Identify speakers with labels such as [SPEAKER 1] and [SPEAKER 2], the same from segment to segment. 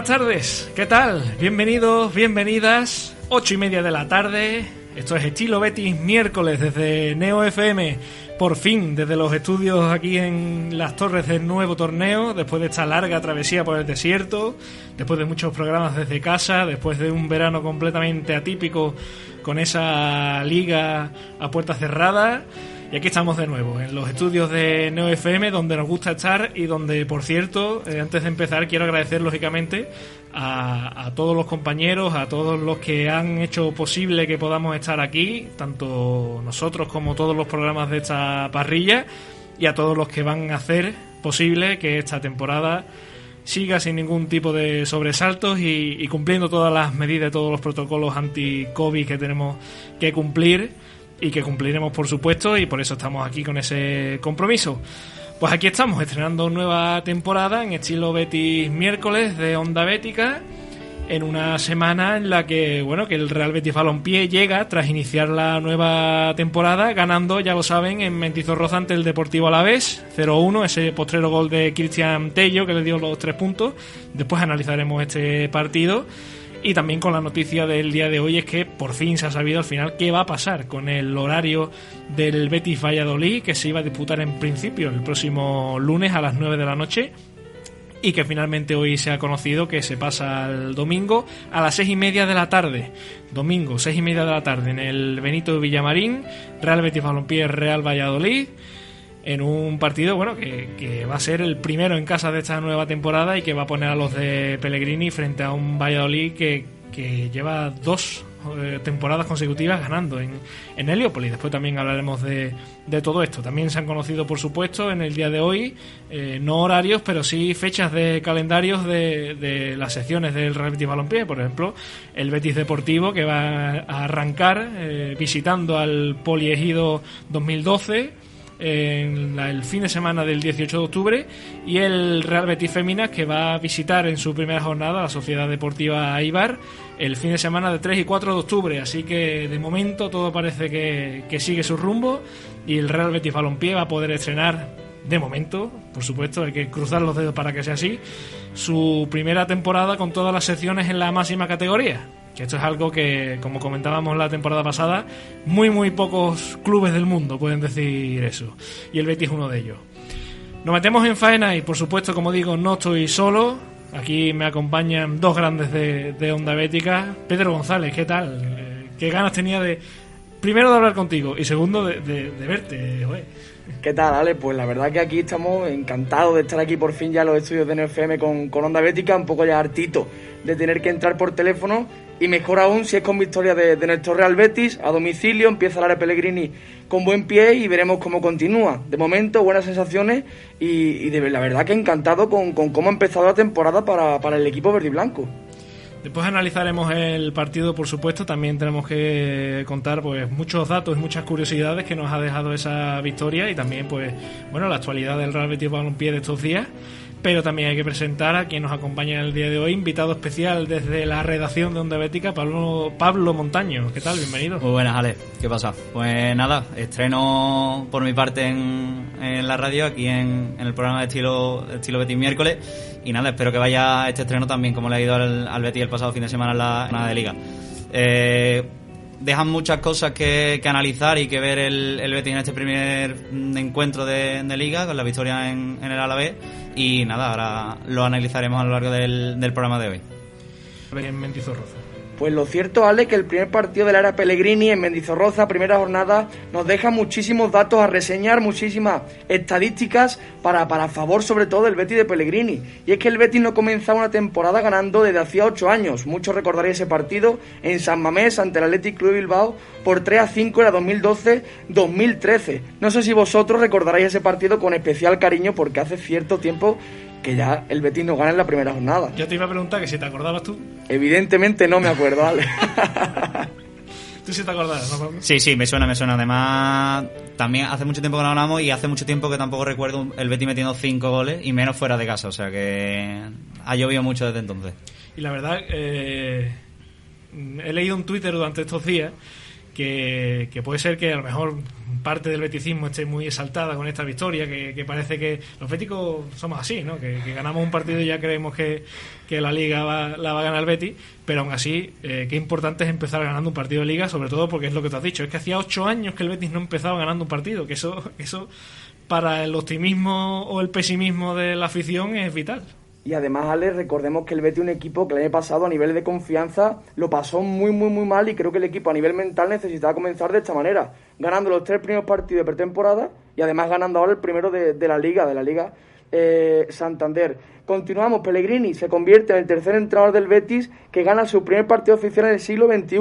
[SPEAKER 1] buenas tardes, ¿qué tal? Bienvenidos, bienvenidas, 8:30 de la tarde. Esto es Estilo Betis miércoles desde Neo FM, por fin desde los estudios aquí en las torres del nuevo torneo, después de esta larga travesía por el desierto, después de muchos programas desde casa, después de un verano completamente atípico con esa liga a puertas cerradas. Y aquí estamos de nuevo, en los estudios de Neo FM, donde nos gusta estar y donde, por cierto, antes de empezar, quiero agradecer, lógicamente, a todos los compañeros, a todos los que han hecho posible que podamos estar aquí, tanto nosotros como todos los programas de esta parrilla, y a todos los que van a hacer posible que esta temporada siga sin ningún tipo de sobresaltos y cumpliendo todas las medidas, todos los protocolos anti-COVID que tenemos que cumplir, y que cumpliremos, por supuesto, y por eso estamos aquí con ese compromiso. Pues aquí estamos, estrenando nueva temporada en Estilo Betis miércoles de Onda Bética, en una semana en la que, bueno, que el Real Betis Balompié llega tras iniciar la nueva temporada, ganando, ya lo saben, en Mendizorroza ante el Deportivo Alavés, 0-1, ese postrero gol de Cristian Tello que le dio los 3 puntos. Después analizaremos este partido. Y también con la noticia del día de hoy es que por fin se ha sabido al final qué va a pasar con el horario del Betis Valladolid, que se iba a disputar en principio el próximo lunes a las 9 de la noche y que finalmente hoy se ha conocido que se pasa al domingo a las 6:30 de la tarde. Domingo, 6:30 de la tarde en el Benito Villamarín, Real Betis Balompié Real Valladolid, en un partido, bueno, que va a ser el primero en casa de esta nueva temporada y que va a poner a los de Pellegrini frente a un Valladolid que lleva 2 temporadas consecutivas ganando en Heliópolis. Después también hablaremos de todo esto. También se han conocido, por supuesto, en el día de hoy, no horarios, pero sí fechas de calendarios de las secciones del Real Betis Balompié. Por ejemplo, el Betis Deportivo, que va a arrancar visitando al Poliegido 2012 en el fin de semana del 18 de octubre, y el Real Betis Féminas, que va a visitar en su primera jornada la Sociedad Deportiva Eibar el fin de semana de 3 y 4 de octubre. Así que de momento todo parece que sigue su rumbo y el Real Betis Balompié va a poder estrenar, de momento, por supuesto, hay que cruzar los dedos para que sea así, su primera temporada con todas las secciones en la máxima categoría. Que esto es algo que, como comentábamos la temporada pasada, muy pocos clubes del mundo pueden decir eso. Y el Betis es uno de ellos. Nos metemos en faena y, por supuesto, como digo, no estoy solo. Aquí me acompañan 2 grandes de Onda Bética. Pedro González, ¿qué tal? ¿Qué ganas tenía primero de hablar contigo y segundo de verte, güey?
[SPEAKER 2] ¿Qué tal, Ale? Pues la verdad que aquí estamos encantados de estar aquí por fin ya en los estudios de NFM con Onda Bética, un poco ya hartito de tener que entrar por teléfono, y mejor aún si es con victoria de nuestro Real Betis a domicilio. Empieza el área Pellegrini con buen pie y veremos cómo continúa. De momento, buenas sensaciones y la verdad que encantado con cómo ha empezado la temporada para el equipo verde y blanco.
[SPEAKER 1] Después analizaremos el partido, por supuesto. También tenemos que contar pues muchos datos, muchas curiosidades que nos ha dejado esa victoria, y también pues bueno, la actualidad del Real Betis Balompié de estos días. Pero también hay que presentar a quien nos acompaña en el día de hoy, invitado especial desde la redacción de Onda Bética, Pablo Montaño. ¿Qué tal? Bienvenido.
[SPEAKER 3] Muy buenas, Ale. ¿Qué pasa? Pues nada, estreno por mi parte en la radio, aquí en el programa de Estilo Betis miércoles. Y nada, espero que vaya este estreno también como le ha ido al Betis el pasado fin de semana en la jornada de Liga. Dejan muchas cosas que analizar y que ver el Betis en este primer encuentro de Liga, con la victoria en el Alavés. Y nada, ahora lo analizaremos a lo largo del programa de hoy.
[SPEAKER 1] En Mendizorroza.
[SPEAKER 2] Pues lo cierto, Ale, que el primer partido del área Pellegrini en Mendizorroza, primera jornada, nos deja muchísimos datos a reseñar, muchísimas estadísticas para favor sobre todo del Betis de Pellegrini. Y es que el Betis no comenzaba una temporada ganando desde hacía 8 años. Muchos recordaréis ese partido en San Mamés ante el Athletic Club de Bilbao por 3-5 en la 2012-2013. No sé si vosotros recordaréis ese partido con especial cariño, porque hace cierto tiempo que ya el Betis no gana en la primera jornada.
[SPEAKER 1] Yo te iba a preguntar que si te acordabas tú.
[SPEAKER 2] Evidentemente no me acuerdo, Ale.
[SPEAKER 1] ¿Tú sí te acordabas, no, Pablo?
[SPEAKER 3] Sí, me suena. Además, también hace mucho tiempo que no hablamos y hace mucho tiempo que tampoco recuerdo el Betis metiendo 5 goles y menos fuera de casa. O sea que ha llovido mucho desde entonces.
[SPEAKER 1] Y la verdad, he leído en Twitter durante estos días que puede ser que a lo mejor parte del beticismo esté muy exaltada con esta victoria, que parece que los béticos somos así, ¿no? Que ganamos un partido y ya creemos que la Liga la va a ganar el Betis, pero aún así, qué importante es empezar ganando un partido de Liga, sobre todo porque es lo que tú has dicho, es que hacía 8 años que el Betis no empezaba ganando un partido, que eso para el optimismo o el pesimismo de la afición es vital.
[SPEAKER 2] Y además, Ale, recordemos que el Betis es un equipo que el año pasado a nivel de confianza lo pasó muy mal, y creo que el equipo a nivel mental necesitaba comenzar de esta manera, ganando los 3 primeros partidos de pretemporada y además ganando ahora el primero de la Liga Santander. Continuamos, Pellegrini se convierte en el tercer entrenador del Betis que gana su primer partido oficial en el siglo XXI,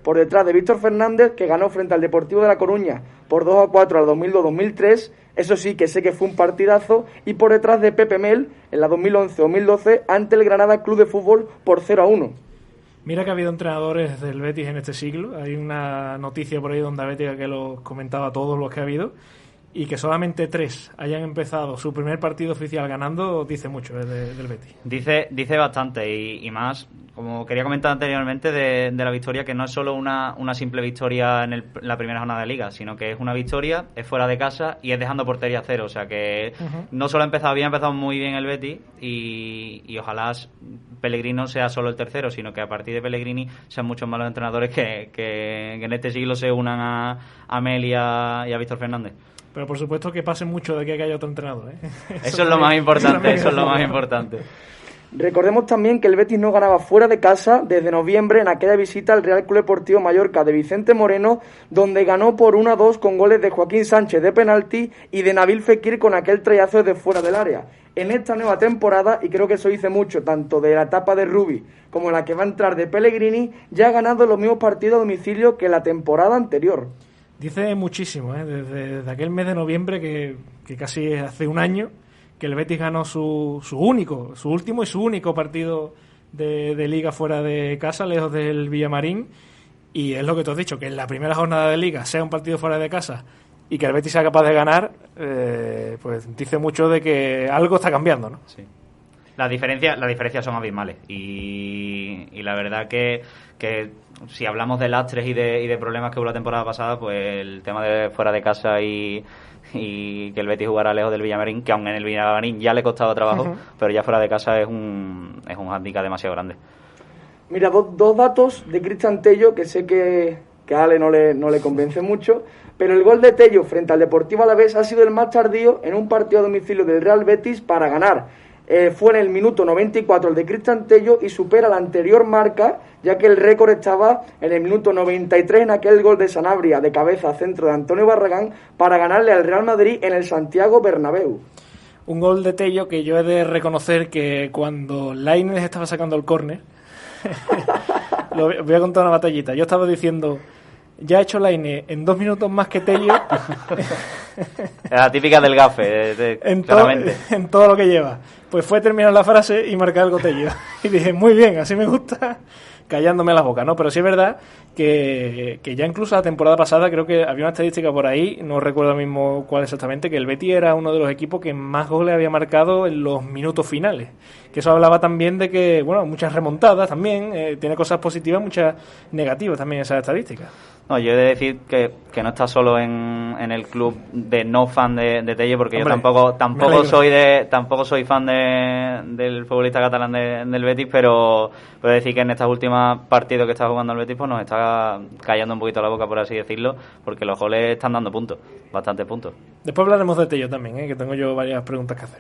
[SPEAKER 2] por detrás de Víctor Fernández, que ganó frente al Deportivo de La Coruña por 2-4 al 2002-2003, eso sí que sé que fue un partidazo, y por detrás de Pepe Mel en la 2011-2012 ante el Granada Club de Fútbol por 0-1.
[SPEAKER 1] Mira que ha habido entrenadores del Betis en este siglo. Hay una noticia por ahí donde Betis que los comentaba todos los que ha habido, y que solamente 3 hayan empezado su primer partido oficial ganando dice mucho del Betis.
[SPEAKER 3] Dice bastante, y más, como quería comentar anteriormente, de la victoria, que no es solo una simple victoria en la primera jornada de Liga, sino que es una victoria, es fuera de casa y es dejando portería cero. O sea que no solo ha empezado muy bien el Betis, y ojalá Pellegrini no sea solo el tercero, sino que a partir de Pellegrini sean muchos más los entrenadores que en este siglo se unan a Mel y a Víctor Fernández.
[SPEAKER 1] Pero por supuesto que pase mucho de que haya otro entrenador, ¿eh?
[SPEAKER 3] Eso es lo más importante.
[SPEAKER 2] Recordemos también que el Betis no ganaba fuera de casa desde noviembre en aquella visita al Real Club Deportivo Mallorca de Vicente Moreno, donde ganó por 1-2 con goles de Joaquín Sánchez de penalti y de Nabil Fekir con aquel trayazo desde fuera del área. En esta nueva temporada, y creo que eso dice mucho tanto de la etapa de Rubi como la que va a entrar de Pellegrini, ya ha ganado los mismos partidos a domicilio que la temporada anterior.
[SPEAKER 1] Dice muchísimo, desde aquel mes de noviembre, que casi hace un año, que el Betis ganó su último y su único partido de Liga fuera de casa, lejos del Villamarín, y es lo que tú has dicho, que en la primera jornada de Liga sea un partido fuera de casa y que el Betis sea capaz de ganar, pues dice mucho de que algo está cambiando, ¿no?
[SPEAKER 3] Sí. Las diferencias son abismales, y la verdad que si hablamos de lastres y de problemas que hubo la temporada pasada, pues el tema de fuera de casa y que el Betis jugara lejos del Villamarín, que aún en el Villamarín ya le costaba trabajo, pero ya fuera de casa es un hándicap demasiado grande.
[SPEAKER 2] Mira, dos datos de Cristian Tello que sé que a Ale no le convence mucho, pero el gol de Tello frente al Deportivo Alavés ha sido el más tardío en un partido a domicilio del Real Betis para ganar. Fue en el minuto 94 el de Cristian Tello y supera la anterior marca, ya que el récord estaba en el minuto 93 en aquel gol de Sanabria de cabeza a centro de Antonio Barragán para ganarle al Real Madrid en el Santiago Bernabéu.
[SPEAKER 1] Un gol de Tello que yo he de reconocer que cuando Lainez estaba sacando el córner, voy a contar una batallita. Yo estaba diciendo, ya ha hecho Lainez en 2 minutos más que Tello.
[SPEAKER 3] La típica del gafe, claramente.
[SPEAKER 1] En todo lo que lleva. Pues fue terminar la frase y marcar el gotello. Y dije, muy bien, así me gusta, callándome la boca, ¿no? Pero sí es verdad que ya incluso la temporada pasada, creo que había una estadística por ahí, no recuerdo mismo cuál exactamente, que el Betis era uno de los equipos que más goles había marcado en los minutos finales. Que eso hablaba también de que, bueno, muchas remontadas también, tiene cosas positivas, muchas negativas también esa estadística.
[SPEAKER 3] No, yo he de decir que no está solo en el club de no fan de Tello, porque hombre, yo tampoco soy fan del futbolista catalán del Betis, pero decir que en estos últimos partidos que está jugando el Betis pues nos está callando un poquito la boca, por así decirlo, porque los goles están dando puntos, bastantes puntos.
[SPEAKER 1] Después hablaremos de Tello también, que tengo yo varias preguntas que hacer.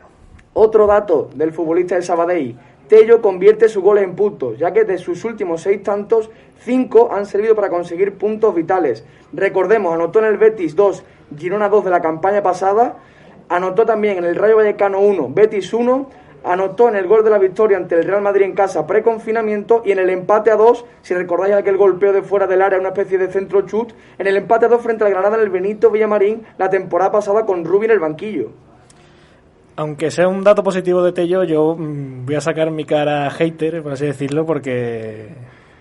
[SPEAKER 2] Otro dato del futbolista del Sabadell: Tello convierte sus goles en puntos, ya que de sus últimos 6 tantos, 5 han servido para conseguir puntos vitales. Recordemos, anotó en el Betis 2, Girona 2 de la campaña pasada, anotó también en el Rayo Vallecano 1, Betis 1, anotó en el gol de la victoria ante el Real Madrid en casa pre-confinamiento, y en el empate a 2, si recordáis aquel golpeo de fuera del área, una especie de centro chut, en el empate a 2 frente al Granada en el Benito Villamarín la temporada pasada con Rubi en el banquillo.
[SPEAKER 1] Aunque sea un dato positivo de Tello, yo voy a sacar mi cara hater, por así decirlo, porque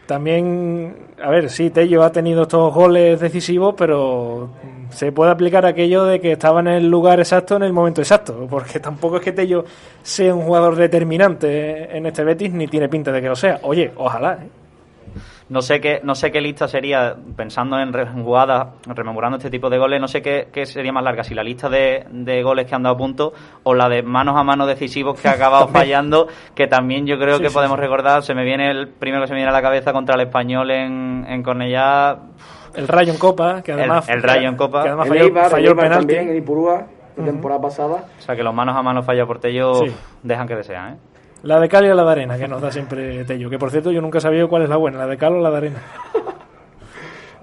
[SPEAKER 1] también, a ver, sí, Tello ha tenido estos goles decisivos, pero se puede aplicar aquello de que estaba en el lugar exacto en el momento exacto, porque tampoco es que Tello sea un jugador determinante en este Betis, ni tiene pinta de que lo sea. Oye, ojalá,
[SPEAKER 3] No sé qué lista sería, pensando en jugadas, rememorando este tipo de goles, no sé qué sería más larga, si la lista de goles que han dado puntos o la de manos a mano decisivos que ha acabado fallando, que también yo creo que podemos recordar. Se me viene el primero que se me viene a la cabeza contra el Español en Cornellá.
[SPEAKER 1] El Rayo en Copa, que además
[SPEAKER 3] el Rayo en Copa,
[SPEAKER 1] que además falló el penalti
[SPEAKER 2] también en Ipurúa la temporada pasada.
[SPEAKER 3] O sea que los manos a mano falla por Tello dejan que desean, ¿eh?
[SPEAKER 1] La de cal y la de arena, que nos da siempre Tello. Que por cierto, yo nunca he sabido cuál es la buena, la de cal o la de arena.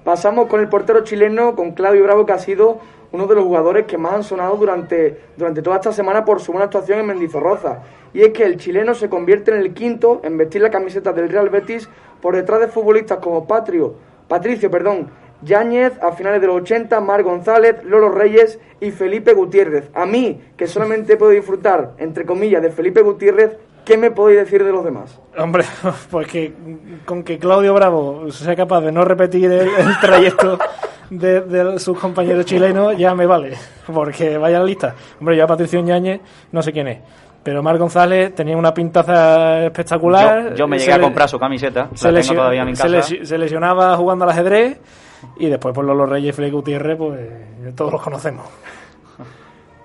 [SPEAKER 2] Pasamos con el portero chileno, con Claudio Bravo, que ha sido uno de los jugadores que más han sonado durante toda esta semana por su buena actuación en Mendizorroza. Y es que el chileno se convierte en el quinto en vestir la camiseta del Real Betis por detrás de futbolistas como Patricio, Yáñez a finales de los 80, Marc González, Lolo Reyes y Felipe Gutiérrez. A mí, que solamente puedo disfrutar, entre comillas, de Felipe Gutiérrez, ¿qué me podéis decir de los demás?
[SPEAKER 1] Hombre, pues que con que Claudio Bravo sea capaz de no repetir el trayecto de sus compañeros chilenos ya me vale, porque vaya la lista. Hombre, yo a Patricio Yáñez no sé quién es, pero Marc González tenía una pintaza espectacular.
[SPEAKER 3] Yo me llegué a comprar su camiseta, la tengo todavía en mi casa.
[SPEAKER 1] Se lesionaba jugando al ajedrez y después por Lolo Reyes y Felipe Gutiérrez, pues todos los conocemos.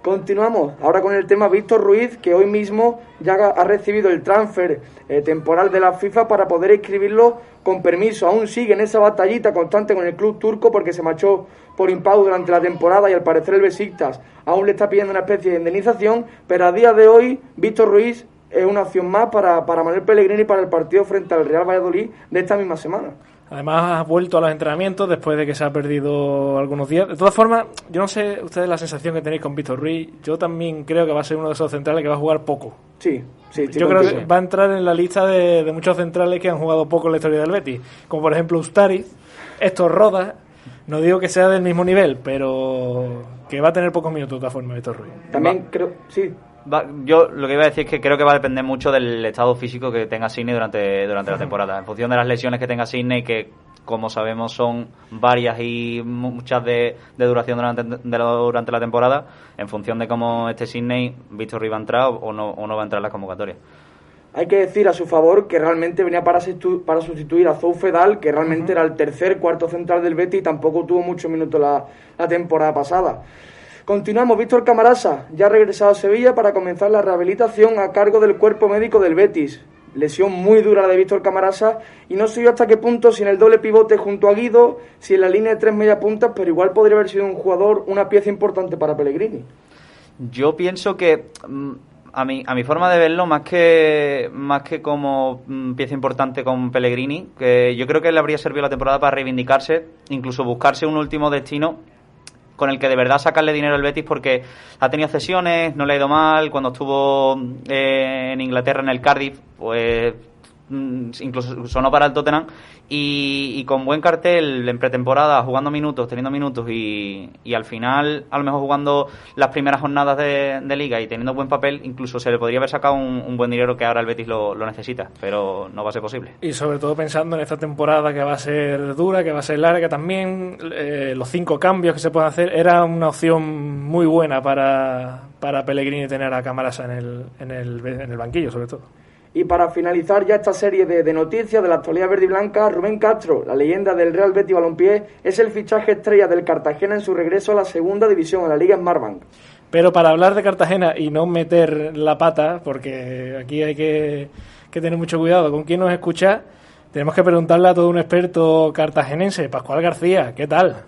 [SPEAKER 2] Continuamos ahora con el tema Víctor Ruiz, que hoy mismo ya ha recibido el transfer temporal de la FIFA para poder inscribirlo con permiso. Aún sigue en esa batallita constante con el club turco porque se marchó por impago durante la temporada y al parecer el Besiktas aún le está pidiendo una especie de indemnización, pero a día de hoy Víctor Ruiz es una opción más para Manuel Pellegrini para el partido frente al Real Valladolid de esta misma semana.
[SPEAKER 1] Además ha vuelto a los entrenamientos después de que se ha perdido algunos días. De todas formas, yo no sé ustedes la sensación que tenéis con Víctor Ruiz. Yo también creo que va a ser uno de esos centrales que va a jugar poco.
[SPEAKER 2] Sí.
[SPEAKER 1] Yo creo que va a entrar en la lista de muchos centrales que han jugado poco en la historia del Betis. Como por ejemplo Ustariz, Héctor Rodas. No digo que sea del mismo nivel, pero que va a tener pocos minutos de todas formas Víctor Ruiz.
[SPEAKER 2] También creo, sí.
[SPEAKER 3] Yo lo que iba a decir es que creo que va a depender mucho del estado físico que tenga Sidney durante la temporada. En función de las lesiones que tenga Sidney, que como sabemos son varias y muchas de duración durante la temporada, en función de cómo esté Sidney, Víctor Ruiz va a entrar o no va a entrar en las convocatorias.
[SPEAKER 2] Hay que decir a su favor que realmente venía para sustituir a Zou Fedal, que realmente era el cuarto central del Betis y tampoco tuvo muchos minutos la temporada pasada. Continuamos, Víctor Camarasa ya ha regresado a Sevilla para comenzar la rehabilitación a cargo del cuerpo médico del Betis. Lesión muy dura la de Víctor Camarasa y no sé yo hasta qué punto si en el doble pivote junto a Guido, si en la línea de 3 media puntas, pero igual podría haber sido un jugador, una pieza importante para Pellegrini.
[SPEAKER 3] Yo pienso que a mi forma de verlo, más que como pieza importante con Pellegrini, que yo creo que le habría servido la temporada para reivindicarse, incluso buscarse un último destino con el que de verdad sacarle dinero al Betis, porque ha tenido cesiones, no le ha ido mal. Cuando estuvo en Inglaterra, en el Cardiff, pues incluso sonó para el Tottenham, y con buen cartel en pretemporada, jugando minutos, teniendo minutos, y al final, a lo mejor jugando las primeras jornadas de Liga y teniendo buen papel, incluso se le podría haber sacado un buen dinero que ahora el Betis lo necesita, pero no va a ser posible.
[SPEAKER 1] Y sobre todo pensando en esta temporada que va a ser dura, que va a ser larga también, los 5 cambios que se pueden hacer, era una opción muy buena para Pellegrini tener a Camarasa en el banquillo, sobre todo.
[SPEAKER 2] Y para finalizar ya esta serie de noticias de la actualidad verde y blanca, Rubén Castro, la leyenda del Real Betis Balompié, es el fichaje estrella del Cartagena en su regreso a la segunda división, a la Liga Smartbank.
[SPEAKER 1] Pero para hablar de Cartagena y no meter la pata, porque aquí hay que tener mucho cuidado con quién nos escucha, tenemos que preguntarle a todo un experto cartagenense, Pascual García, ¿qué tal?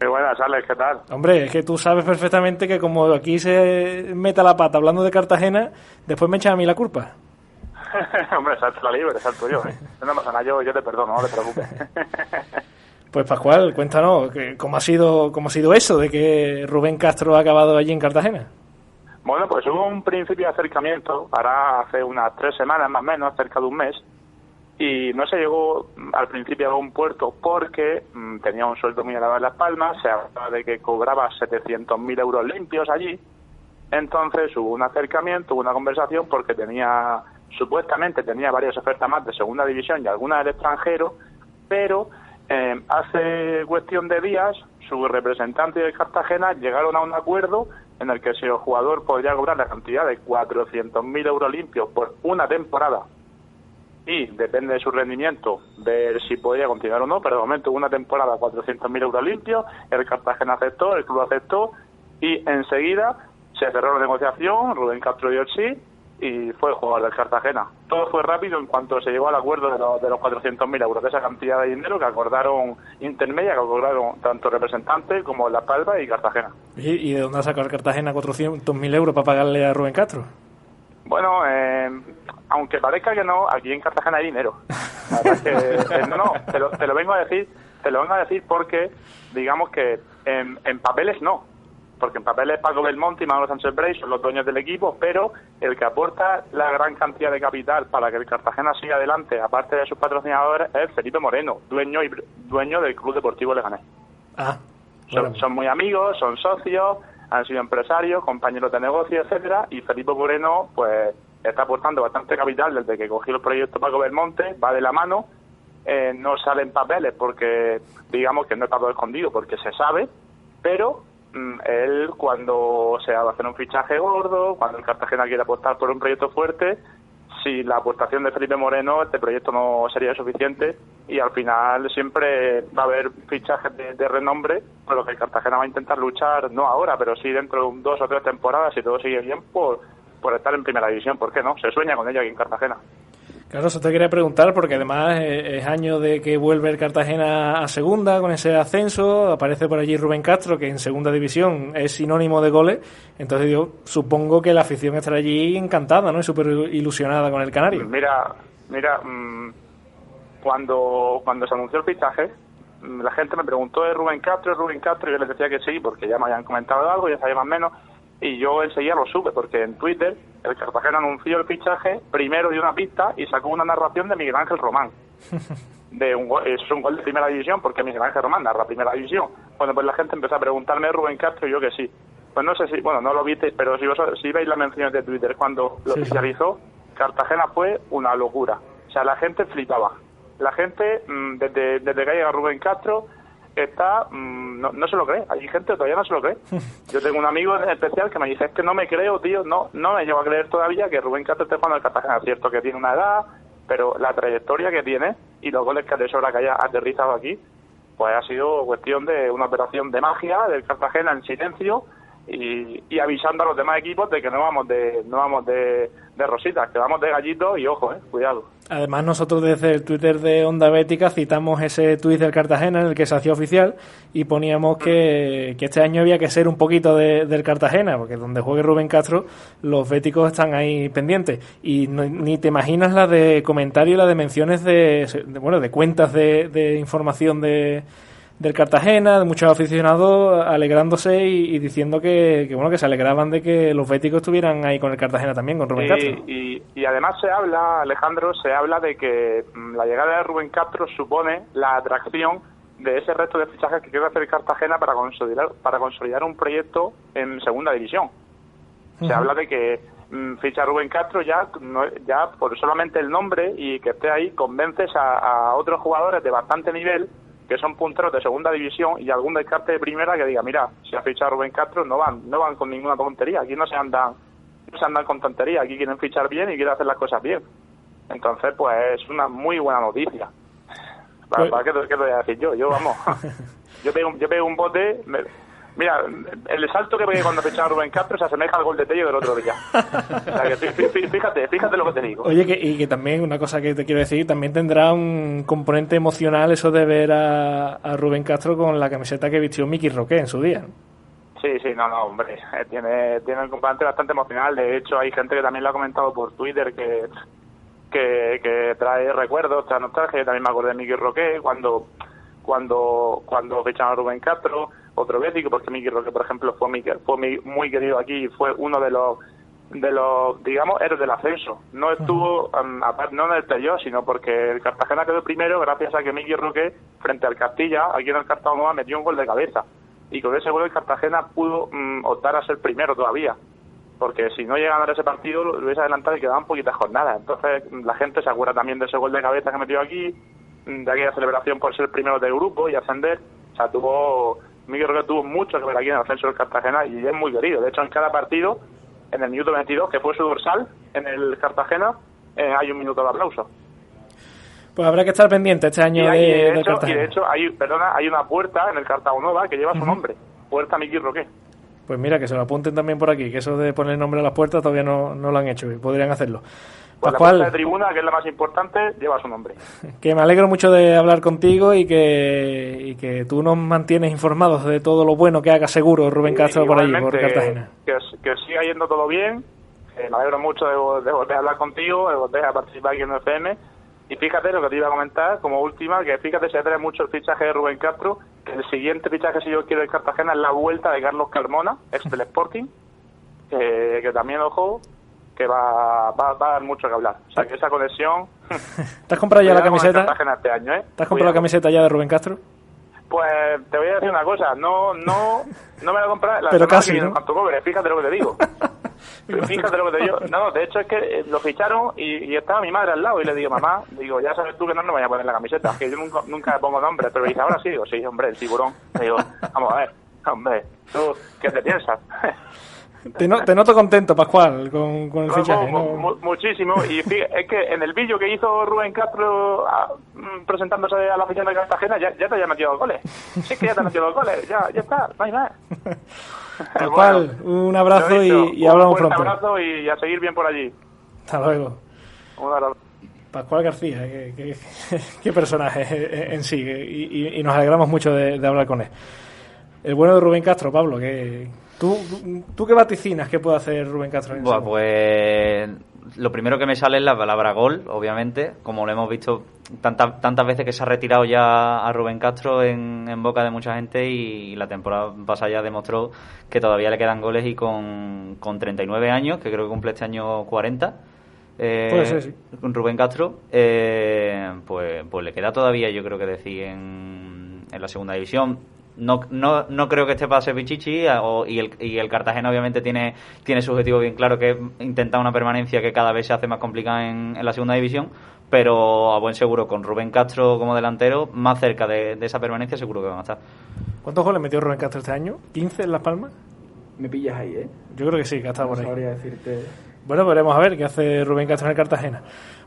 [SPEAKER 4] Muy buenas, Alex, ¿qué tal?
[SPEAKER 1] Hombre, es que tú sabes perfectamente que como aquí se meta la pata hablando de Cartagena, después me echan a mí la culpa.
[SPEAKER 4] Hombre, salto la libre, salto yo. No pasa nada, yo te perdono, no te preocupes.
[SPEAKER 1] Pues Pascual, cuéntanos, ¿cómo ha sido eso de que Rubén Castro ha acabado allí en Cartagena?
[SPEAKER 4] Bueno, pues hubo un principio de acercamiento, ahora hace unas 3 semanas más o menos, cerca de un mes, y no se llegó al principio a un puerto porque tenía un sueldo muy elevado en Las Palmas, se hablaba de que cobraba 700.000 euros limpios allí. Entonces hubo un acercamiento, hubo una conversación porque supuestamente tenía varias ofertas más de segunda división y algunas del extranjero, pero hace cuestión de días su representante de Cartagena llegaron a un acuerdo en el que si el jugador podría cobrar la cantidad de 400.000 euros limpios por una temporada y depende de su rendimiento ver si podría continuar o no, pero de momento una temporada 400.000 euros limpios, el Cartagena aceptó, el club aceptó y enseguida se cerró la negociación, Rubén Castro dio el sí y fue jugador del Cartagena. Todo fue rápido en cuanto se llegó al acuerdo de los 400.000 euros, de esa cantidad de dinero que acordaron intermedia, que acordaron tanto representantes como Las Palmas y Cartagena.
[SPEAKER 1] ¿Y de dónde ha sacado el Cartagena 400.000 euros para pagarle a Rubén Castro?
[SPEAKER 4] Bueno, aunque parezca que no, aquí en Cartagena hay dinero. La verdad es que, te lo vengo a decir porque, digamos que en papeles no. Porque en papeles Paco Belmonte y Manuel Sánchez Brey son los dueños del equipo, pero el que aporta la gran cantidad de capital para que el Cartagena siga adelante, aparte de sus patrocinadores, es Felipe Moreno, dueño del Club Deportivo Leganés. Son muy amigos, son socios, han sido empresarios, compañeros de negocio, etcétera, y Felipe Moreno pues está aportando bastante capital desde que cogió el proyecto Paco Belmonte, va de la mano, no sale en papeles porque digamos que no está todo escondido porque se sabe, pero él cuando se va a hacer un fichaje gordo, cuando el Cartagena quiere apostar por un proyecto fuerte, si la aportación de Felipe Moreno, este proyecto no sería suficiente y al final siempre va a haber fichajes de renombre por los que el Cartagena va a intentar luchar, no ahora, pero sí dentro de 2 o 3 temporadas, si todo sigue bien, por estar en primera división. ¿Por qué no? Se sueña con ello aquí en Cartagena.
[SPEAKER 1] Claro, eso te quería preguntar porque además es año de que vuelve el Cartagena a segunda con ese ascenso, aparece por allí Rubén Castro que en segunda división es sinónimo de goles, entonces yo supongo que la afición estará allí encantada, ¿no? Y súper ilusionada con el canario.
[SPEAKER 4] Mira, cuando se anunció el fichaje, la gente me preguntó de Rubén Castro, y yo les decía que sí, porque ya me habían comentado algo, ya sabía más o menos. Y yo enseguida lo supe, porque en Twitter el Cartagena anunció el fichaje, primero dio una pista y sacó una narración de Miguel Ángel Román. Es un gol de primera división, porque Miguel Ángel Román narra primera división. Bueno, pues la gente empezó a preguntarme de Rubén Castro y yo que sí. Pues no sé si, bueno, no lo visteis, pero si veis las menciones de Twitter cuando lo oficializó, Cartagena fue una locura. O sea, la gente flipaba. La gente, desde que llega Rubén Castro, no se lo cree. Hay gente que todavía no se lo cree. Yo tengo un amigo en especial que me dice, es que no me creo, tío, no me llevo a creer todavía que Rubén Castro esté jugando al Cartagena. Es cierto que tiene una edad, pero la trayectoria que tiene y los goles que atesora que haya aterrizado aquí, pues ha sido cuestión de una operación de magia del Cartagena en silencio y avisando a los demás equipos de que no vamos de rositas, que vamos de gallitos y ojo, cuidado.
[SPEAKER 1] Además nosotros desde el Twitter de Onda Bética citamos ese tuit del Cartagena en el que se hacía oficial y poníamos que este año había que ser un poquito del Cartagena, porque donde juegue Rubén Castro los béticos están ahí pendientes y ni te imaginas la de comentarios y la de menciones de cuentas de información del Cartagena, de muchos aficionados alegrándose y diciendo que se alegraban de que los béticos estuvieran ahí con el Cartagena también, con Rubén Castro.
[SPEAKER 4] Y además se habla, Alejandro, de que la llegada de Rubén Castro supone la atracción de ese resto de fichajes que quiere hacer el Cartagena para consolidar un proyecto en segunda división. Se habla de que ficha a Rubén Castro ya por solamente el nombre y que esté ahí convences a otros jugadores de bastante nivel que son punteros de segunda división y algún descarte de primera que diga, mira, si ha fichado a Rubén Castro no van con ninguna tontería, aquí no se andan con tontería, aquí quieren fichar bien y quieren hacer las cosas bien. Entonces, pues es una muy buena noticia. ¿Qué te voy a decir yo? Yo pego un bote. Mira, el salto que pegué cuando fichaba a Rubén Castro se asemeja al gol de Tello del otro día. O sea, que fíjate lo que te digo.
[SPEAKER 1] Oye, y que también, una cosa que te quiero decir, también tendrá un componente emocional eso de ver a Rubén Castro con la camiseta que vistió Miki Roque en su día.
[SPEAKER 4] Sí, no, hombre, tiene un componente bastante emocional. De hecho, hay gente que también lo ha comentado por Twitter que trae recuerdos, trae nostalgia. Yo también me acordé de Miki Roque cuando ficharon a Rubén Castro, otro bético, porque Miki Roque, por ejemplo, fue muy querido aquí, fue uno de los digamos, héroes del ascenso. No estuvo, no en el playoff, sino porque el Cartagena quedó primero gracias a que Miki Roque, frente al Castilla, aquí en el Cartagena, metió un gol de cabeza. Y con ese gol el Cartagena pudo optar a ser primero todavía. Porque si no llega a ganar ese partido, lo hubiese adelantado y quedaban poquitas jornadas. Entonces, la gente se acuerda también de ese gol de cabeza que metió aquí, de aquella celebración por ser primero del grupo y ascender. O sea, Miki Roque tuvo mucho que ver aquí en el ascenso del Cartagena y es muy querido. De hecho, en cada partido, en el minuto 22, que fue su dorsal en el Cartagena, hay un minuto de aplauso.
[SPEAKER 1] Pues habrá que estar pendiente este año de Cartagena.
[SPEAKER 4] Y de hecho hay una puerta en el Cartagonova que lleva su nombre, Puerta Miki Roque.
[SPEAKER 1] Pues mira, que se lo apunten también por aquí, que eso de poner nombre a las puertas todavía no lo han hecho y podrían hacerlo.
[SPEAKER 4] Pues
[SPEAKER 1] Pascual,
[SPEAKER 4] la puerta de tribuna, que es la más importante, lleva su nombre.
[SPEAKER 1] Que me alegro mucho de hablar contigo y que tú nos mantienes informados de todo lo bueno que haga seguro Rubén Castro por allí, por Cartagena.
[SPEAKER 4] Que siga yendo todo bien. Me alegro mucho de volver a hablar contigo, de volver a participar aquí en FM. Y fíjate lo que te iba a comentar como última, que fíjate, se atrae mucho el fichaje de Rubén Castro, que el siguiente fichaje, si yo quiero, en Cartagena es la vuelta de Carlos Carmona, ex del Sporting, que también, ojo, que va a dar mucho que hablar. O sea, que esa conexión...
[SPEAKER 1] ¿Te has comprado ya la camiseta?
[SPEAKER 4] Este año, ¿eh?
[SPEAKER 1] ¿Te has comprado la camiseta ya de Rubén Castro?
[SPEAKER 4] Pues te voy a decir una cosa, no me la compré la
[SPEAKER 1] pero
[SPEAKER 4] semana
[SPEAKER 1] casi,
[SPEAKER 4] que viene,
[SPEAKER 1] ¿no?
[SPEAKER 4] cuanto cobre, fíjate lo que te digo. Fíjate lo que te digo. No, de hecho es que lo ficharon y estaba mi madre al lado y le digo, mamá, ya sabes tú que no me voy a poner la camiseta, que yo nunca pongo nombre, pero dice, ahora sí, digo, sí, hombre, el tiburón. Le digo, vamos a ver, hombre, ¿tú qué te piensas?
[SPEAKER 1] Te noto contento, Pascual, con el fichaje, ¿no?
[SPEAKER 4] Muchísimo. Y es que en el vídeo que hizo Rubén Castro presentándose a la afición de Cartagena, ya te haya metido goles. Sí, que ya te ha metido goles, ya está, no hay más.
[SPEAKER 1] Pascual, bueno, un abrazo y hablamos pronto.
[SPEAKER 4] Un abrazo y a seguir bien por allí.
[SPEAKER 1] Hasta luego.
[SPEAKER 4] Un abrazo.
[SPEAKER 1] Pascual García, qué personaje en sí, y nos alegramos mucho de hablar con él. El bueno de Rubén Castro, Pablo, que... ¿Tú qué vaticinas que puede hacer Rubén Castro?
[SPEAKER 3] Bueno, pues lo primero que me sale es la palabra gol, obviamente, como lo hemos visto tantas veces que se ha retirado ya a Rubén Castro en boca de mucha gente, y la temporada pasada ya demostró que todavía le quedan goles, y con 39 años, que creo que cumple este año 40,
[SPEAKER 1] puede ser, sí.
[SPEAKER 3] Con Rubén Castro, pues le queda todavía, yo creo que decir, en la segunda división. No creo que esté para ser Pichichi, y el Cartagena obviamente tiene su objetivo bien claro, que es intentar una permanencia que cada vez se hace más complicada en la segunda división, pero a buen seguro con Rubén Castro como delantero, más cerca de esa permanencia seguro que van a estar.
[SPEAKER 1] ¿Cuántos goles metió Rubén Castro este año? ¿15 en Las Palmas?
[SPEAKER 2] Me pillas ahí, ¿eh?
[SPEAKER 1] Yo creo que sí, que ha estado por ahí.
[SPEAKER 2] No sabría decirte...
[SPEAKER 1] Bueno, veremos a ver qué hace Rubén Castro en el Cartagena.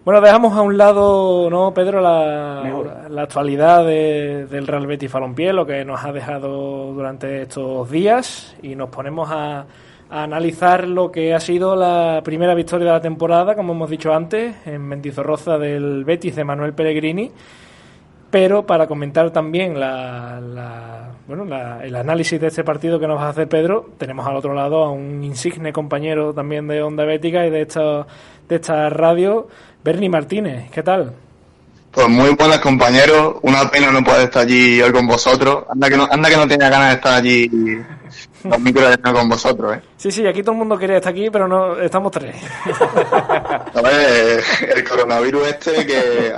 [SPEAKER 1] Bueno, dejamos a un lado, ¿no, Pedro, la actualidad del Real Betis Balompié, lo que nos ha dejado durante estos días, y nos ponemos a analizar lo que ha sido la primera victoria de la temporada, como hemos dicho antes, en Mendizorroza del Betis de Manuel Pellegrini. Pero para comentar también el análisis de este partido que nos va a hacer Pedro, tenemos al otro lado a un insigne compañero también de Onda Bética y de esta radio, Berni Martínez. ¿Qué tal?
[SPEAKER 5] Pues muy buenas, compañeros. Una pena no poder estar allí hoy con vosotros. Anda que no tenía ganas de estar allí los micros con vosotros, ¿eh?
[SPEAKER 1] Sí, aquí todo el mundo quería estar aquí, pero no estamos tres.
[SPEAKER 5] A ver, el coronavirus que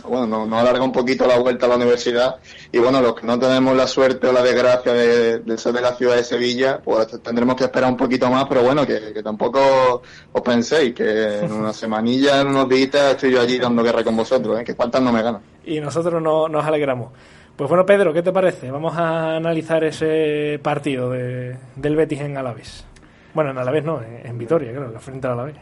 [SPEAKER 5] nos alarga un poquito la vuelta a la universidad, y bueno, los que no tenemos la suerte o la desgracia de ser de la ciudad de Sevilla, pues tendremos que esperar un poquito más, pero bueno, que tampoco os penséis que en una semanilla, en unos días estoy yo allí dando guerra con vosotros, que faltas no me ganan.
[SPEAKER 1] Y nosotros nos alegramos. Pues bueno, Pedro, ¿qué te parece? Vamos a analizar ese partido del Betis en Alavés. Bueno, en Alavés no, en Vitoria, claro, frente al Alavés.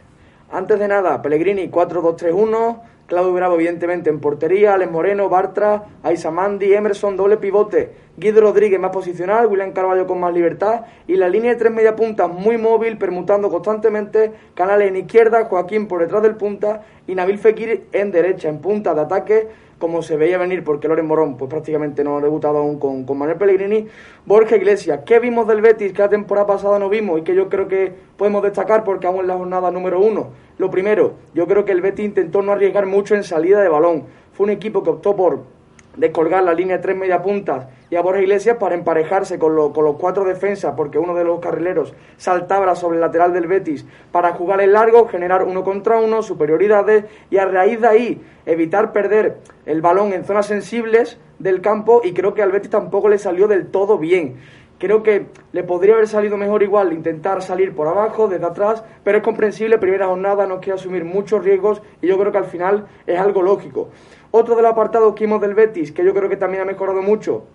[SPEAKER 2] Antes de nada, Pellegrini 4-2-3-1, Claudio Bravo evidentemente en portería, Alex Moreno, Bartra, Aisa Mandi, Emerson, doble pivote, Guido Rodríguez más posicional, William Carvalho con más libertad, y la línea de tres mediapuntas muy móvil, permutando constantemente, Canales en izquierda, Joaquín por detrás del punta y Nabil Fekir en derecha, en punta de ataque, como se veía venir, porque Loren Morón pues prácticamente no ha debutado aún con Manuel Pellegrini. Borja Iglesias, ¿qué vimos del Betis que la temporada pasada no vimos y que yo creo que podemos destacar porque aún en la jornada número 1? Lo primero, yo creo que el Betis intentó no arriesgar mucho en salida de balón. Fue un equipo que optó por descolgar la línea de tres mediapuntas y a Borja Iglesias para emparejarse con los cuatro defensas, porque uno de los carrileros saltaba sobre el lateral del Betis para jugar en largo, generar 1 contra 1, superioridades, y a raíz de ahí evitar perder el balón en zonas sensibles del campo, y creo que al Betis tampoco le salió del todo bien. Creo que le podría haber salido mejor igual intentar salir por abajo, desde atrás, pero es comprensible, primera jornada, no quiere asumir muchos riesgos y yo creo que al final es algo lógico. Otro de los apartados que vimos del Betis, que yo creo que también ha mejorado mucho,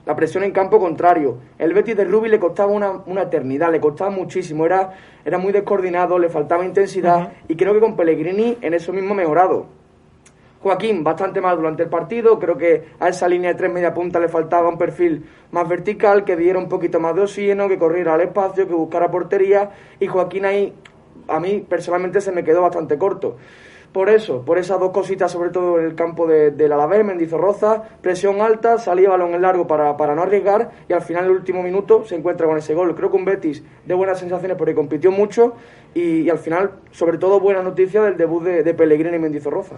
[SPEAKER 2] la presión en campo contrario. El Betis de Rubi le costaba una eternidad, le costaba muchísimo, era muy descoordinado, le faltaba intensidad, y creo que con Pellegrini en eso mismo ha mejorado. Joaquín, bastante mal durante el partido, creo que a esa línea de 3 media punta le faltaba un perfil más vertical, que diera un poquito más de oxígeno, que corriera al espacio, que buscara portería, y Joaquín ahí, a mí personalmente se me quedó bastante corto. Por esas dos cositas, sobre todo en el campo del Alavés, Mendizorroza, presión alta, salía balón en largo para no arriesgar, y al final, el último minuto, se encuentra con ese gol. Creo que un Betis de buenas sensaciones porque compitió mucho, y al final, sobre todo, buena noticia del debut de Pellegrini y Mendizorroza.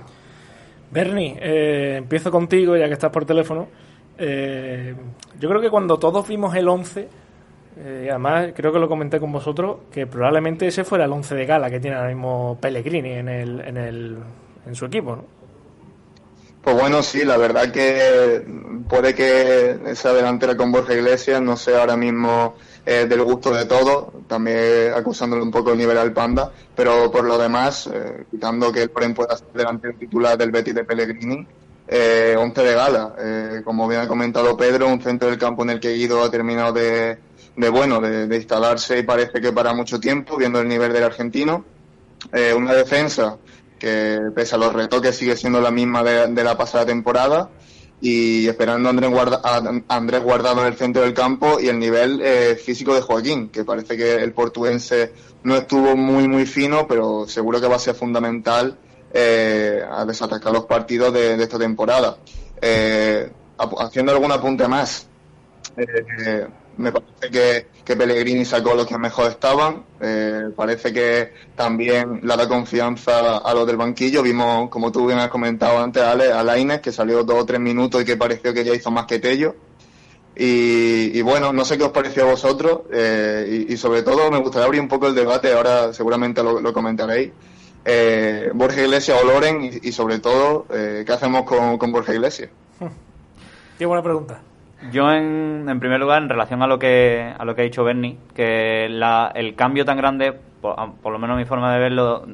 [SPEAKER 1] Berni, empiezo contigo, ya que estás por teléfono. Yo creo que cuando todos vimos el 11, además creo que lo comenté con vosotros, que probablemente ese fuera el 11 de gala que tiene ahora mismo Pellegrini en su equipo, ¿no?
[SPEAKER 5] Pues bueno, sí, la verdad que puede que esa delantera con Borja Iglesias no sea ahora mismo del gusto de todos, también acusándole un poco el nivel al Panda, pero por lo demás, quitando que el Loren pueda ser delantero titular del Betis de Pellegrini, 11 de gala. Como bien ha comentado Pedro, un centro del campo en el que Guido ha terminado de instalarse y parece que para mucho tiempo, viendo el nivel del argentino. Una defensa que pese a los retoques sigue siendo la misma de la pasada temporada, y esperando a Andrés Guardado en el centro del campo, y el nivel físico de Joaquín, que parece que el portuense no estuvo muy fino, pero seguro que va a ser fundamental a desatacar los partidos de esta temporada. Haciendo algún apunte más, me parece que Pellegrini sacó los que mejor estaban. Parece que también le da confianza a los del banquillo. Vimos, como tú bien has comentado antes, Ale, a Lainez, que salió 2 o 3 minutos y que pareció que ya hizo más que Tello. Y bueno, no sé qué os pareció a vosotros, y sobre todo me gustaría abrir un poco el debate, ahora seguramente lo comentaréis. Borja Iglesias o Loren, y sobre todo, ¿qué hacemos con Borja Iglesias?
[SPEAKER 1] Qué buena pregunta.
[SPEAKER 3] Yo, en primer lugar, en relación a lo que ha dicho Berni, que el cambio tan grande, por lo menos mi forma de verlo,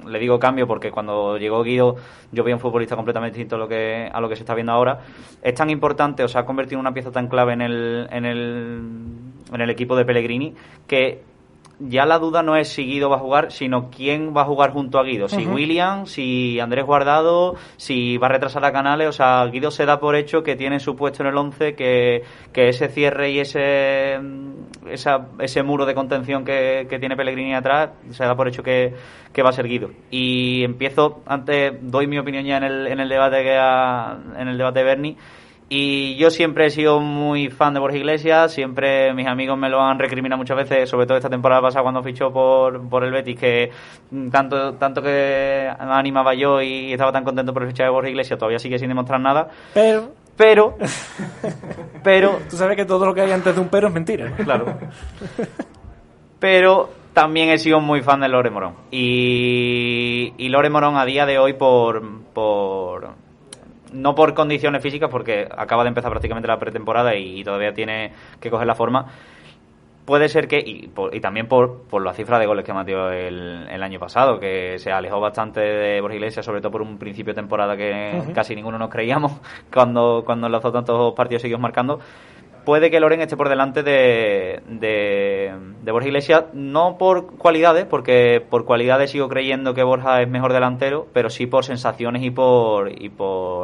[SPEAKER 3] le digo cambio porque cuando llegó Guido yo vi un futbolista completamente distinto a lo que se está viendo ahora, es tan importante, o sea, ha convertido en una pieza tan clave en el equipo de Pellegrini, que ya la duda no es si Guido va a jugar, sino quién va a jugar junto a Guido. Si William, si Andrés Guardado, si va a retrasar a Canales. O sea, Guido se da por hecho que tiene su puesto en el 11, que ese cierre y ese muro de contención que tiene Pellegrini atrás, se da por hecho que va a ser Guido. Y doy mi opinión ya en el debate de Berni. Y yo siempre he sido muy fan de Borja Iglesias, siempre mis amigos me lo han recriminado muchas veces, sobre todo esta temporada pasada cuando fichó por el Betis, que tanto que me animaba yo y estaba tan contento por el fichaje de Borja Iglesias, todavía sigue sin demostrar nada. Pero
[SPEAKER 1] tú sabes que todo lo que hay antes de un pero es mentira, ¿no?
[SPEAKER 3] Claro. Pero también he sido muy fan de Loren Morón. Y Loren Morón a día de hoy no por condiciones físicas, porque acaba de empezar prácticamente la pretemporada y todavía tiene que coger la forma. Puede ser que, y también por la cifra de goles que metió el año pasado, que se alejó bastante de Borja Iglesias, sobre todo por un principio de temporada que casi ninguno nos creíamos cuando lanzó tantos partidos seguidos marcando. Puede que Loren esté por delante de Borja Iglesias, no por cualidades, porque por cualidades sigo creyendo que Borja es mejor delantero, pero sí por sensaciones y por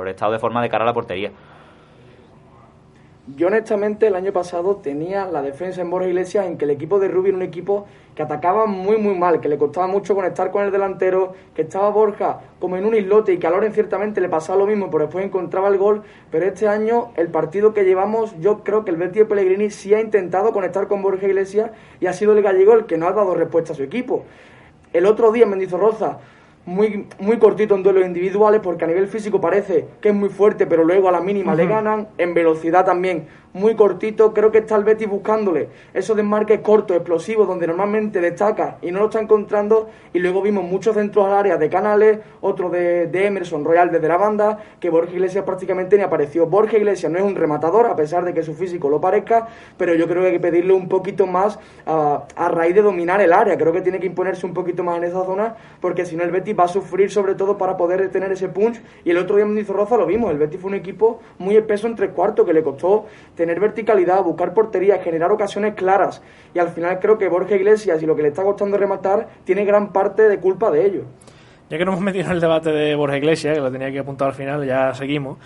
[SPEAKER 3] estado de forma de cara a la portería.
[SPEAKER 2] Yo honestamente el año pasado tenía la defensa en Borja Iglesias, en que el equipo de Rubio era un equipo que atacaba muy mal, que le costaba mucho conectar con el delantero, que estaba Borja como en un islote y que a Loren ciertamente le pasaba lo mismo, pero después encontraba el gol. Pero este año, el partido que llevamos, yo creo que el Betis de Pellegrini sí ha intentado conectar con Borja Iglesias y ha sido el gallego el que no ha dado respuesta a su equipo. El otro día en Mendizorroza, muy cortito en duelos individuales, porque a nivel físico parece que es muy fuerte, pero luego a la mínima le ganan. En velocidad también muy cortito. Creo que está el Betis buscándole esos desmarques cortos, explosivos, donde normalmente destaca y no lo está encontrando. Y luego vimos muchos centros al área de Canales, otro de Emerson Royal desde la banda, que Borja Iglesias prácticamente ni apareció. Borja Iglesias no es un rematador, a pesar de que su físico lo parezca, pero yo creo que hay que pedirle un poquito más a raíz de dominar el área. Creo que tiene que imponerse un poquito más en esa zona, porque si no el Betis va a sufrir, sobre todo para poder tener ese punch. Y el otro día en Mendizorroza lo vimos, el Betis fue un equipo muy espeso en 3/4, que le costó tener verticalidad, buscar portería, generar ocasiones claras, y al final creo que Borja Iglesias, y lo que le está costando rematar, tiene gran parte de culpa de ello.
[SPEAKER 1] ya que nos hemos metido en el debate de Borja Iglesias, que lo tenía que apuntar al final, ya seguimos.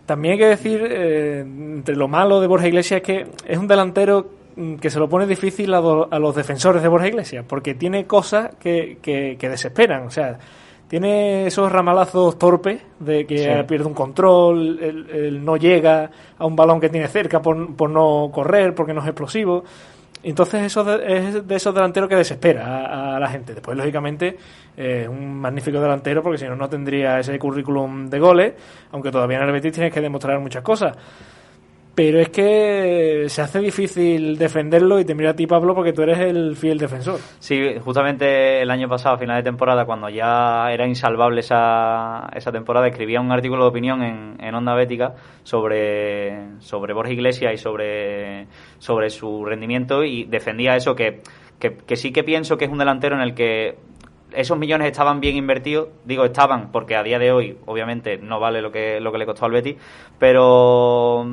[SPEAKER 1] También hay que decir, entre lo malo de Borja Iglesias, es que es un delantero que se lo pone difícil a los defensores de Borja Iglesias, porque tiene cosas que desesperan. O sea, tiene esos ramalazos torpes de que pierde un control, él no llega a un balón que tiene cerca por no correr, porque no es explosivo. Entonces eso es de esos delanteros que desespera a la gente. Después, lógicamente, un magnífico delantero, porque si no, no tendría ese currículum de goles, aunque todavía en el Betis tienes que demostrar muchas cosas. Pero es que se hace difícil defenderlo, y te miro a ti, Pablo, porque tú eres el fiel defensor.
[SPEAKER 3] Sí, justamente el año pasado, a final de temporada, cuando ya era insalvable esa temporada, escribía un artículo de opinión en Onda Bética sobre Borja Iglesias y sobre su rendimiento, y defendía eso, que sí que pienso que es un delantero en el que esos millones estaban bien invertidos. Digo estaban porque a día de hoy obviamente no vale lo que le costó al Betis, pero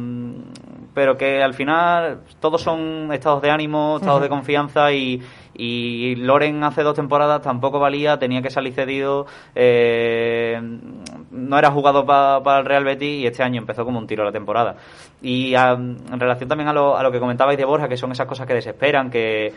[SPEAKER 3] que al final todos son estados de ánimo, estados de confianza, y Loren hace 2 temporadas tampoco valía, tenía que salir cedido, no era jugador para el Real Betis, y este año empezó como un tiro la temporada. Y en relación también a lo que comentabais de Borja, que son esas cosas que desesperan, que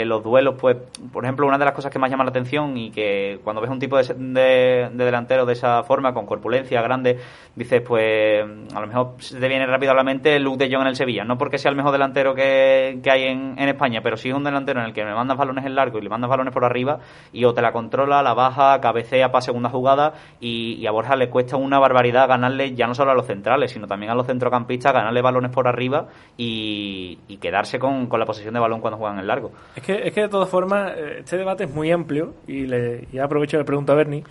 [SPEAKER 3] los duelos, pues, por ejemplo, una de las cosas que más llama la atención, y que cuando ves un tipo de delantero de esa forma, con corpulencia grande, dices, pues a lo mejor se te viene rápido a la mente Luke de Jong en el Sevilla, no porque sea el mejor delantero que hay en España, pero sí es un delantero en el que me mandas balones en largo y le mandas balones por arriba, y o te la controla, la baja, cabecea para segunda jugada, y a Borja le cuesta una barbaridad ganarle ya no solo a los centrales, sino también a los centrocampistas, ganarle balones por arriba y quedarse con la posesión de balón cuando juegan en largo.
[SPEAKER 1] Es que de todas formas este debate es muy amplio, y aprovecho y le pregunto a Berni,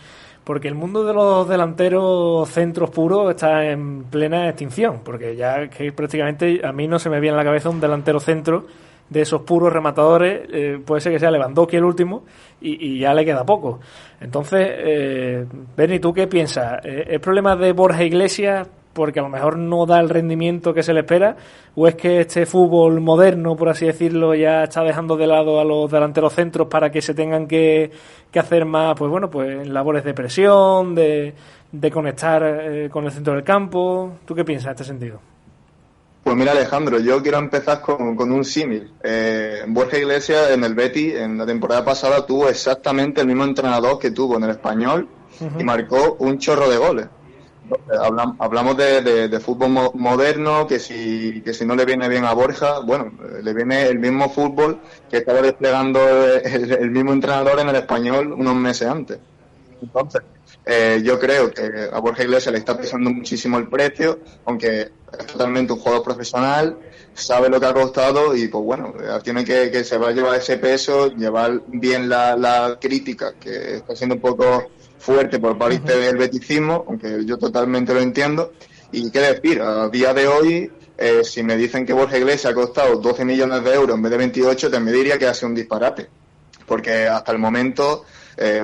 [SPEAKER 1] porque el mundo de los delanteros centros puros está en plena extinción, porque ya que prácticamente a mí no se me viene a la cabeza un delantero centro de esos puros rematadores. Puede ser que sea Lewandowski el último, y ya le queda poco. Entonces, Berni, ¿tú qué piensas? ¿Es problema de Borja Iglesias porque a lo mejor no da el rendimiento que se le espera, o es que este fútbol moderno, por así decirlo, ya está dejando de lado a los delanteros centros para que se tengan que hacer más, pues bueno, pues labores de presión, de conectar con el centro del campo? ¿Tú qué piensas en este sentido?
[SPEAKER 5] Pues mira, Alejandro, yo quiero empezar con un símil. Borja Iglesias en el Betis, en la temporada pasada, tuvo exactamente el mismo entrenador que tuvo en el Español, y marcó un chorro de goles. Hablamos de fútbol moderno, que si no le viene bien a Borja, bueno, le viene el mismo fútbol que estaba desplegando el mismo entrenador en el Español unos meses antes. Entonces, yo creo que a Borja Iglesias le está pesando muchísimo el precio, aunque es totalmente un jugador profesional, sabe lo que ha costado, y pues bueno, tiene que se va a llevar ese peso, llevar bien la crítica, que está siendo un poco fuerte por parte del beticismo, aunque yo totalmente lo entiendo. Y qué decir, a día de hoy, si me dicen que Borja Iglesias ha costado 12 millones de euros en vez de 28, te me diría que ha sido un disparate, porque hasta el momento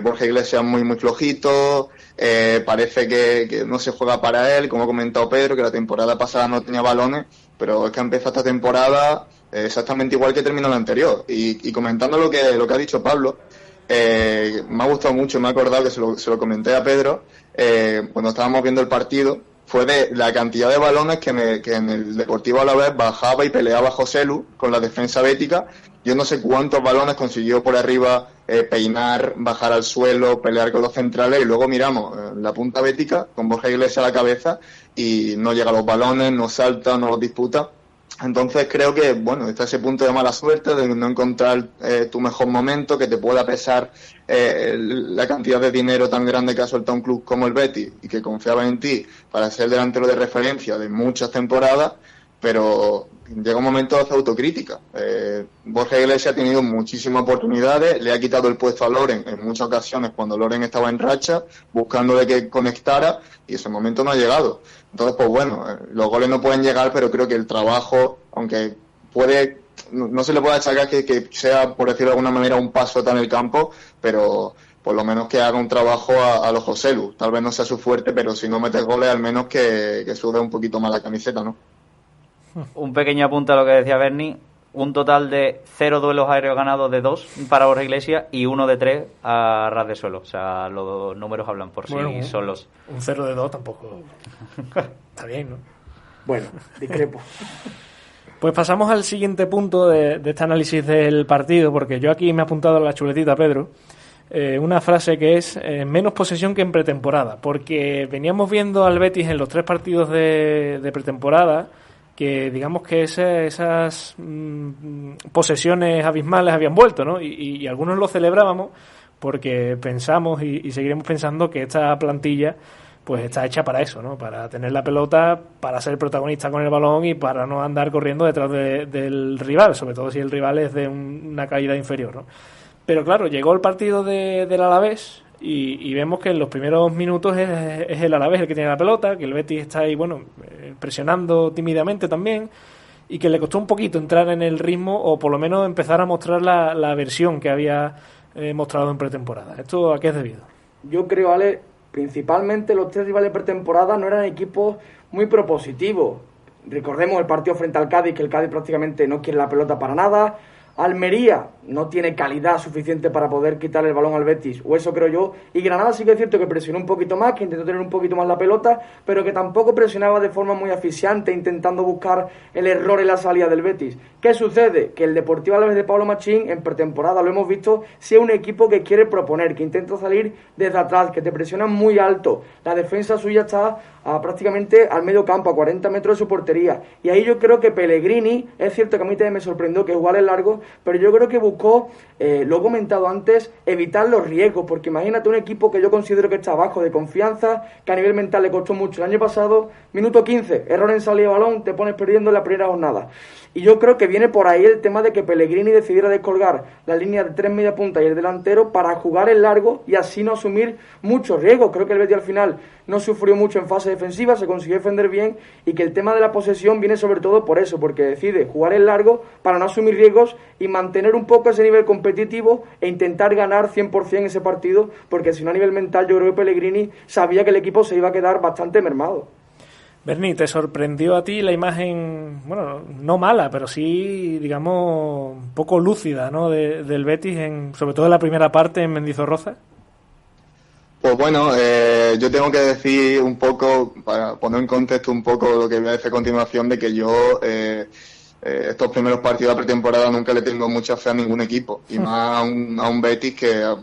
[SPEAKER 5] Borja Iglesias es muy flojito, parece que no se juega para él, como ha comentado Pedro, que la temporada pasada no tenía balones, pero es que ha empezado esta temporada exactamente igual que terminó la anterior. Y comentando lo que ha dicho Pablo, me ha gustado mucho, me he acordado que se lo comenté a Pedro cuando estábamos viendo el partido, fue de la cantidad de balones que en el Deportivo Alavés bajaba y peleaba Joselu con la defensa bética. Yo no sé cuántos balones consiguió por arriba peinar, bajar al suelo, pelear con los centrales, y luego miramos la punta bética con Borja Iglesias a la cabeza y no llega a los balones, no salta, no los disputa. Entonces creo que, bueno, está ese punto de mala suerte, de no encontrar tu mejor momento, que te pueda pesar la cantidad de dinero tan grande que ha soltado un club como el Betis, y que confiaba en ti para ser delantero de referencia de muchas temporadas, pero llega un momento de hacer autocrítica. Borja Iglesias ha tenido muchísimas oportunidades, le ha quitado el puesto a Loren en muchas ocasiones cuando Loren estaba en racha, buscando de que conectara, y ese momento no ha llegado. Entonces, pues bueno, los goles no pueden llegar, pero creo que el trabajo, aunque no se le puede achacar que sea, por decirlo de alguna manera, un paso en el campo, pero por lo menos que haga un trabajo a los Joselu. Tal vez no sea su fuerte, pero si no metes goles, al menos que sude un poquito más la camiseta, ¿no?
[SPEAKER 3] Un pequeño apunte a lo que decía Berni. un total de 0 duelos aéreos ganados de 2 para Borja Iglesias y 1 de 3 a ras de suelo. O sea, los números hablan por sí solos.
[SPEAKER 1] Un 0 de 2 tampoco está bien, ¿no?
[SPEAKER 2] Bueno, discrepo.
[SPEAKER 1] Pues pasamos al siguiente punto de este análisis del partido, porque yo aquí me he apuntado a la chuletita, Pedro, una frase que es menos posesión que en pretemporada, porque veníamos viendo al Betis en los 3 partidos de pretemporada que digamos que esas posesiones abismales habían vuelto, ¿no? Y algunos lo celebrábamos porque pensamos y seguiremos pensando que esta plantilla pues está hecha para eso, ¿no? Para tener la pelota, para ser protagonista con el balón y para no andar corriendo detrás del rival, sobre todo si el rival es de una calidad inferior, ¿no? Pero claro, llegó el partido del Alavés y vemos que en los primeros minutos es el Alavés el que tiene la pelota, que el Betis está ahí, bueno, presionando tímidamente también, y que le costó un poquito entrar en el ritmo o por lo menos empezar a mostrar la versión que había mostrado en pretemporada. ¿Esto a qué es debido?
[SPEAKER 2] Yo creo, Ale, principalmente los 3 rivales pretemporada no eran equipos muy propositivos. Recordemos el partido frente al Cádiz, que el Cádiz prácticamente no quiere la pelota para nada. Almería no tiene calidad suficiente para poder quitar el balón al Betis, o eso creo yo, y Granada sí que es cierto que presionó un poquito más, que intentó tener un poquito más la pelota, pero que tampoco presionaba de forma muy asfixiante, intentando buscar el error en la salida del Betis. ¿Qué sucede? Que el Deportivo Alavés de Pablo Machín en pretemporada, lo hemos visto, sí es un equipo que quiere proponer, que intenta salir desde atrás, que te presiona muy alto, la defensa suya está prácticamente al medio campo, a 40 metros de su portería, y ahí yo creo que Pellegrini, es cierto que a mí también me sorprendió que igual es largo, pero yo creo que buscó, lo he comentado antes, evitar los riesgos, porque imagínate un equipo que yo considero que está abajo de confianza, que a nivel mental le costó mucho el año pasado, minuto 15, error en salida de balón, te pones perdiendo en la primera jornada. Y yo creo que viene por ahí el tema de que Pellegrini decidiera descolgar la línea de 3 media punta y el delantero para jugar en largo y así no asumir muchos riesgos. Creo que el Betis al final no sufrió mucho en fase defensiva, se consiguió defender bien, y que el tema de la posesión viene sobre todo por eso, porque decide jugar en largo para no asumir riesgos y mantener un poco ese nivel competitivo e intentar ganar 100% ese partido, porque si no a nivel mental yo creo que Pellegrini sabía que el equipo se iba a quedar bastante mermado.
[SPEAKER 1] Berni, ¿te sorprendió a ti la imagen, bueno, no mala, pero sí, digamos, un poco lúcida, ¿no?, del Betis, sobre todo en la primera parte en Mendizorroza?
[SPEAKER 5] Pues bueno, yo tengo que decir un poco, para poner en contexto un poco lo que voy a decir a continuación, de que yo estos primeros partidos de pretemporada nunca le tengo mucha fe a ningún equipo, y más a un Betis que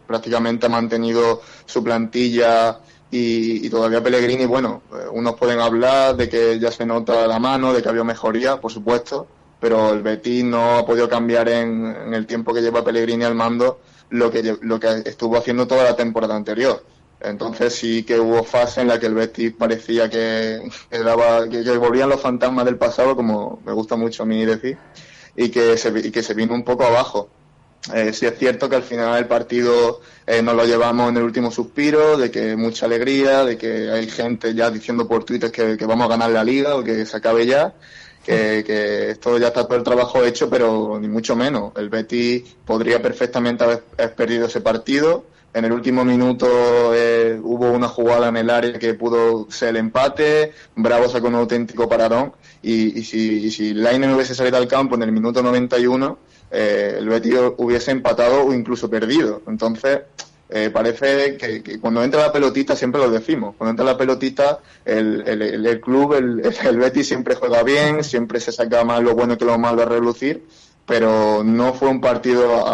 [SPEAKER 5] prácticamente ha mantenido su plantilla. Y todavía Pellegrini, bueno, unos pueden hablar de que ya se nota la mano, de que había mejoría, por supuesto, pero el Betis no ha podido cambiar en el tiempo que lleva Pellegrini al mando lo que estuvo haciendo toda la temporada anterior. Entonces sí que hubo fase en la que el Betis parecía que volvían los fantasmas del pasado, como me gusta mucho a mí decir, y que se vino un poco abajo. Sí es cierto que al final el partido nos lo llevamos en el último suspiro, de que mucha alegría, de que hay gente ya diciendo por Twitter que vamos a ganar la Liga o que se acabe ya, que esto ya está todo el trabajo hecho, pero ni mucho menos. El Betis podría perfectamente haber perdido ese partido. En el último minuto hubo una jugada en el área que pudo ser el empate, Bravo sacó un auténtico paradón, y si Lainez no hubiese salido al campo en el minuto 91, el Betis hubiese empatado o incluso perdido. Entonces parece que cuando entra la pelotita, siempre lo decimos, cuando entra la pelotita el club, el Betis siempre juega bien, siempre se saca más lo bueno que lo malo a relucir, pero no fue un partido,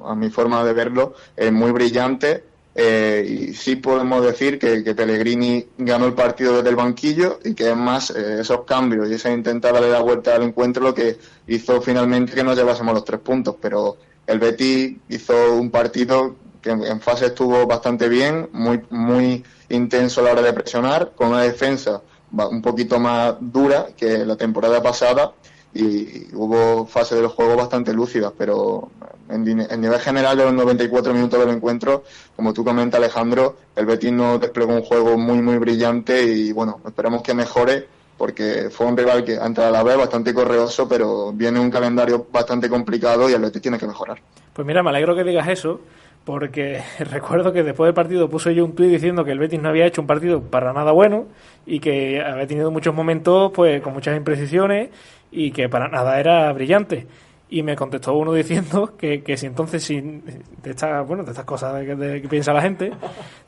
[SPEAKER 5] a mi forma de verlo, muy brillante. Y sí podemos decir que Pellegrini ganó el partido desde el banquillo, y que es más esos cambios y ese intentar darle la vuelta al encuentro lo que hizo finalmente que nos llevásemos los 3 puntos. Pero el Betis hizo un partido que en fase estuvo bastante bien, muy intenso a la hora de presionar, con una defensa un poquito más dura que la temporada pasada, y hubo fases del juego bastante lúcidas, pero en nivel general de los 94 minutos del encuentro, como tú comentas, Alejandro, el Betis no desplegó un juego muy brillante, y bueno, esperamos que mejore, porque fue un rival que ante la vez bastante correoso, pero viene un calendario bastante complicado y el Betis tiene que mejorar.
[SPEAKER 1] Pues mira, me alegro que digas eso, porque recuerdo que después del partido puse yo un tuit diciendo que el Betis no había hecho un partido para nada bueno y que había tenido muchos momentos pues con muchas imprecisiones, y que para nada era brillante. Y me contestó uno diciendo que si entonces, de estas cosas que piensa la gente,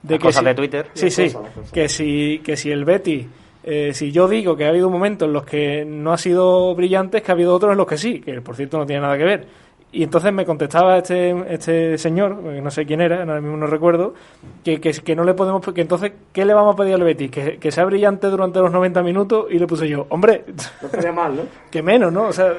[SPEAKER 1] de que
[SPEAKER 3] cosas
[SPEAKER 1] si,
[SPEAKER 3] de Twitter.
[SPEAKER 1] Sí, que si el Betis, si yo digo que ha habido momentos en los que no ha sido brillante, es que ha habido otros en los que sí, que por cierto no tiene nada que ver. Y entonces me contestaba este señor, no sé quién era, ahora mismo no recuerdo, que no le podemos, que entonces, ¿qué le vamos a pedir al Betis? Que sea brillante durante los 90 minutos. Y le puse yo, hombre,
[SPEAKER 2] no estaría mal, ¿no?
[SPEAKER 1] Que menos, ¿no? O sea,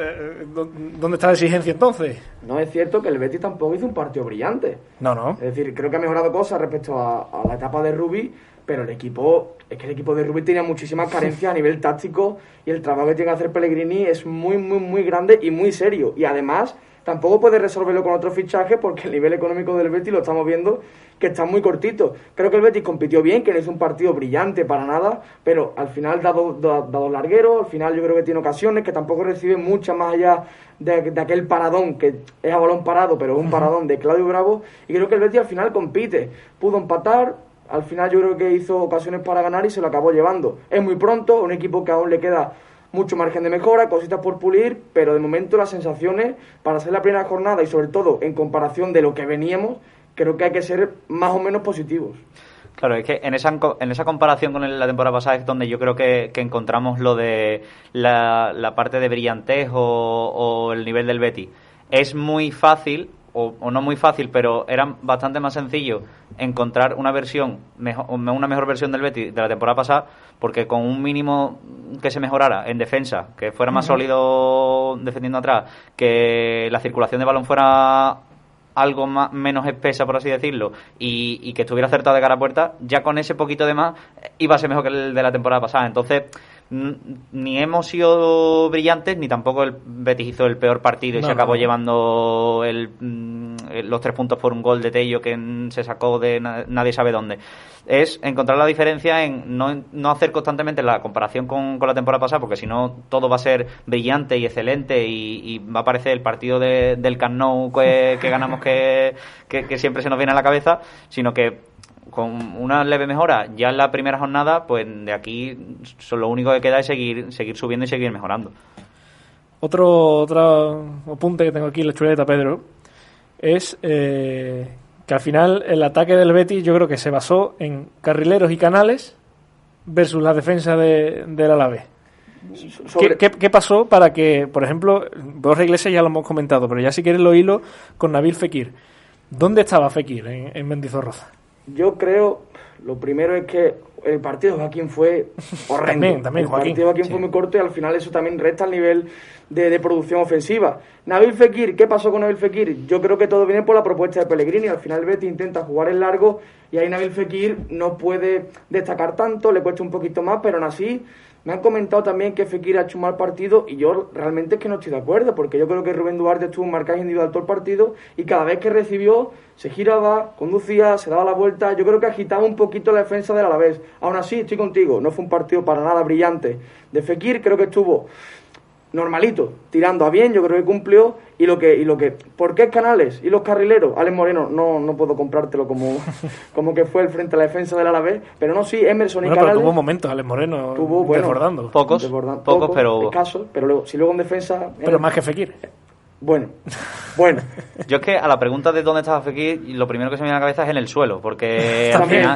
[SPEAKER 1] ¿dónde está la exigencia entonces?
[SPEAKER 2] No es cierto que el Betis tampoco hizo un partido brillante.
[SPEAKER 1] No.
[SPEAKER 2] Es decir, creo que ha mejorado cosas respecto a la etapa de Rubí, pero el equipo de Rubí tenía muchísimas carencias a nivel táctico, y el trabajo que tiene que hacer Pellegrini es muy, muy, muy grande y muy serio. Y además tampoco puede resolverlo con otro fichaje, porque el nivel económico del Betis lo estamos viendo que está muy cortito. Creo que el Betis compitió bien, que no hizo un partido brillante para nada, pero al final da dos largueros, al final yo creo que tiene ocasiones, que tampoco recibe muchas más allá de aquel paradón, que es a balón parado, pero es un paradón de Claudio Bravo, y creo que el Betis al final compite. Pudo empatar, al final yo creo que hizo ocasiones para ganar y se lo acabó llevando. Es muy pronto, un equipo que aún le queda mucho margen de mejora, cositas por pulir, pero de momento las sensaciones para ser la primera jornada, y sobre todo en comparación de lo que veníamos, creo que hay que ser más o menos positivos.
[SPEAKER 3] Claro, es que en esa comparación con la temporada pasada es donde yo creo que encontramos lo de la parte de brillantez o el nivel del Betis. Es muy fácil, o no muy fácil, pero era bastante más sencillo encontrar una mejor versión del Betis de la temporada pasada, porque con un mínimo que se mejorara en defensa, que fuera más sólido defendiendo atrás, que la circulación de balón fuera algo menos espesa, por así decirlo, y que estuviera acertado de cara a puerta, ya con ese poquito de más iba a ser mejor que el de la temporada pasada. Entonces, ni hemos sido brillantes, ni tampoco el Betis hizo el peor partido y se acabó llevando los 3 puntos por un gol de Tello que se sacó de nadie sabe dónde. Es encontrar la diferencia en no hacer constantemente la comparación con la temporada pasada, porque si no todo va a ser brillante y excelente y va a parecer el partido del Camp Nou que ganamos que siempre se nos viene a la cabeza, sino que con una leve mejora ya en la primera jornada, pues de aquí lo único que queda es seguir subiendo y seguir mejorando.
[SPEAKER 1] Otro apunte que tengo aquí en la chuleta, Pedro, es que al final el ataque del Betis yo creo que se basó en carrileros y canales versus la defensa del Alavés. ¿Qué pasó para que, por ejemplo, Borja Iglesias ya lo hemos comentado, pero ya si quieres lo hilo con Nabil Fekir? ¿Dónde estaba Fekir en Mendizorroza?
[SPEAKER 2] Yo creo, lo primero es que el partido de Joaquín fue horrendo.
[SPEAKER 1] También,
[SPEAKER 2] el partido de Joaquín fue muy corto, y al final eso también resta al nivel de producción ofensiva. Nabil Fekir, ¿qué pasó con Nabil Fekir? Yo creo que todo viene por la propuesta de Pellegrini. Al final Betis intenta jugar en largo, y ahí Nabil Fekir no puede destacar tanto, le cuesta un poquito más, pero aún así me han comentado también que Fekir ha hecho un mal partido, y yo realmente es que no estoy de acuerdo, porque yo creo que Rubén Duarte estuvo en marcaje individual todo el partido, y cada vez que recibió se giraba, conducía, se daba la vuelta. Yo creo que agitaba un poquito la defensa del Alavés. Aún así, estoy contigo, no fue un partido para nada brillante de Fekir. Creo que estuvo normalito, tirando a bien, yo creo que cumplió. Y lo que ¿por qué Canales y los carrileros? Alex Moreno, no puedo comprártelo como que fue el frente a la defensa del Alavés, pero no, sí, Emerson y Canales.
[SPEAKER 1] Pero tuvo momentos Alex Moreno desbordando.
[SPEAKER 3] Pocos, pero
[SPEAKER 2] escasos, pero luego en defensa.
[SPEAKER 1] Pero más que Fekir.
[SPEAKER 2] Bueno.
[SPEAKER 3] Yo es que a la pregunta de dónde estaba Fekir, lo primero que se me viene a la cabeza es en el suelo, porque
[SPEAKER 2] también.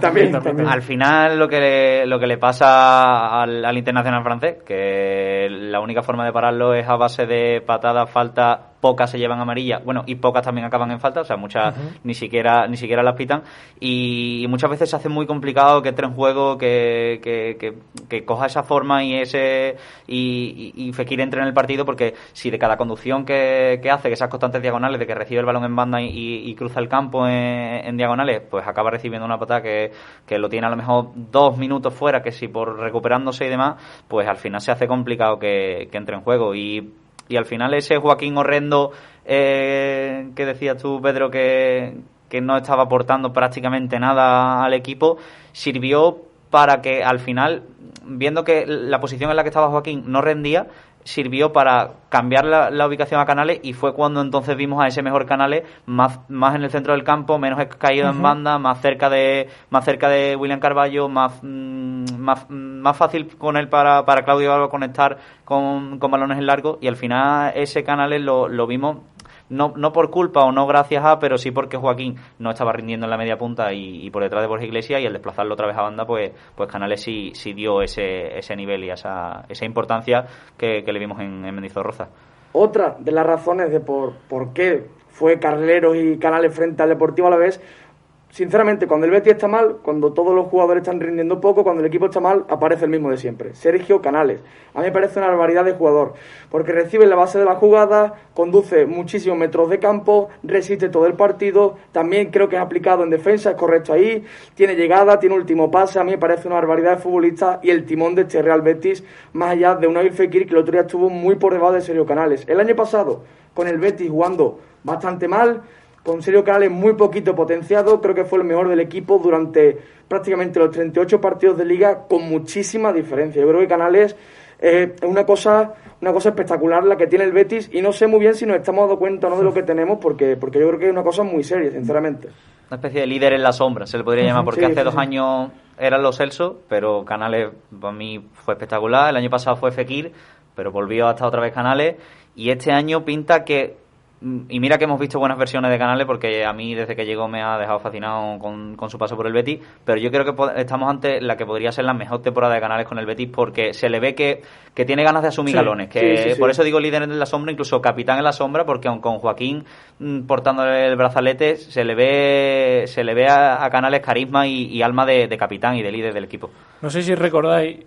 [SPEAKER 3] Al final lo que le pasa al internacional francés, que la única forma de pararlo es a base de patadas, falta, pocas se llevan amarilla, bueno, y pocas también acaban en falta, o sea, muchas ni siquiera las pitan, y muchas veces se hace muy complicado que entre en juego, que coja esa forma y Fekir entre en el partido, porque si de cada conducción que hace, que esas constantes diagonales, de que recibe el balón en banda y cruza el campo en diagonales, pues acaba recibiendo una patada que lo tiene a lo mejor 2 minutos fuera, que si por recuperándose y demás, pues al final se hace complicado que entre en juego. Y al final ese Joaquín horrendo que decías tú, Pedro, que no estaba aportando prácticamente nada al equipo, sirvió para que al final, viendo que la posición en la que estaba Joaquín no rendía, sirvió para cambiar la ubicación a Canales, y fue cuando entonces vimos a ese mejor Canales más en el centro del campo, menos caído en banda, más cerca de William Carballo, más fácil con él para Claudio Bravo conectar con balones en largo, y al final ese Canales lo vimos no por culpa o no gracias a, pero sí porque Joaquín no estaba rindiendo en la media punta y por detrás de Borja Iglesias, y al desplazarlo otra vez a banda, pues Canales sí dio ese nivel y esa importancia que le vimos en Mendizorroza.
[SPEAKER 2] Otra de las razones de por qué fue Carleros y Canales frente al Deportivo Alavés, sinceramente, cuando el Betis está mal, cuando todos los jugadores están rindiendo poco, cuando el equipo está mal, aparece el mismo de siempre, Sergio Canales. A mí me parece una barbaridad de jugador, porque recibe la base de la jugada, conduce muchísimos metros de campo, resiste todo el partido, también creo que es aplicado en defensa, es correcto ahí, tiene llegada, tiene último pase. A mí me parece una barbaridad de futbolista, y el timón de este Real Betis, más allá de un Nabil Fekir, que el otro día estuvo muy por debajo de Sergio Canales. El año pasado, con el Betis jugando bastante mal, con Sergio Canales muy poquito potenciado, creo que fue el mejor del equipo durante prácticamente los 38 partidos de Liga, con muchísima diferencia. Yo creo que Canales es una cosa espectacular la que tiene el Betis, y no sé muy bien si nos estamos dando cuenta o no de lo que tenemos, porque yo creo que es una cosa muy seria, sinceramente.
[SPEAKER 3] Una especie de líder en la sombra, se le podría llamar, porque hace 2 años eran los Celso, pero Canales para mí fue espectacular. El año pasado fue Fekir, pero volvió hasta otra vez Canales, y este año pinta que... Y mira que hemos visto buenas versiones de Canales, porque a mí desde que llegó me ha dejado fascinado con su paso por el Betis, pero yo creo que estamos ante la que podría ser la mejor temporada de Canales con el Betis, porque se le ve que tiene ganas de asumir galones, por eso digo líder en la sombra, incluso capitán en la sombra, porque aun con Joaquín portándole el brazalete, se le ve a Canales carisma y alma de capitán y de líder del equipo.
[SPEAKER 1] No sé si recordáis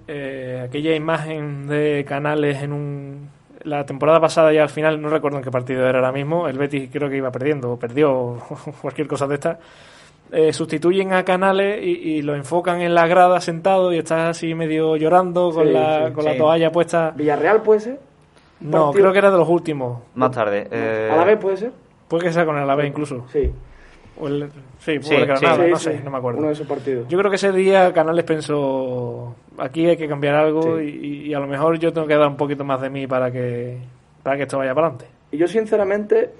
[SPEAKER 1] aquella imagen de Canales la temporada pasada, ya al final, no recuerdo en qué partido era ahora mismo, el Betis creo que iba perdiendo, o perdió, cualquier cosa de esta. Sustituyen a Canales y lo enfocan en la grada sentado, y está así medio llorando con la toalla puesta.
[SPEAKER 2] ¿Villarreal puede ser?
[SPEAKER 1] No, creo que era de los últimos.
[SPEAKER 3] Más tarde.
[SPEAKER 2] ¿Alavés puede ser?
[SPEAKER 1] Puede que sea con el Alavés incluso.
[SPEAKER 2] Sí.
[SPEAKER 1] Granada, no sé, no me acuerdo.
[SPEAKER 2] Uno de esos partidos.
[SPEAKER 1] Yo creo que ese día Canales pensó, aquí hay que cambiar algo, y a lo mejor yo tengo que dar un poquito más de mí para que esto vaya para adelante.
[SPEAKER 2] Y yo sinceramente,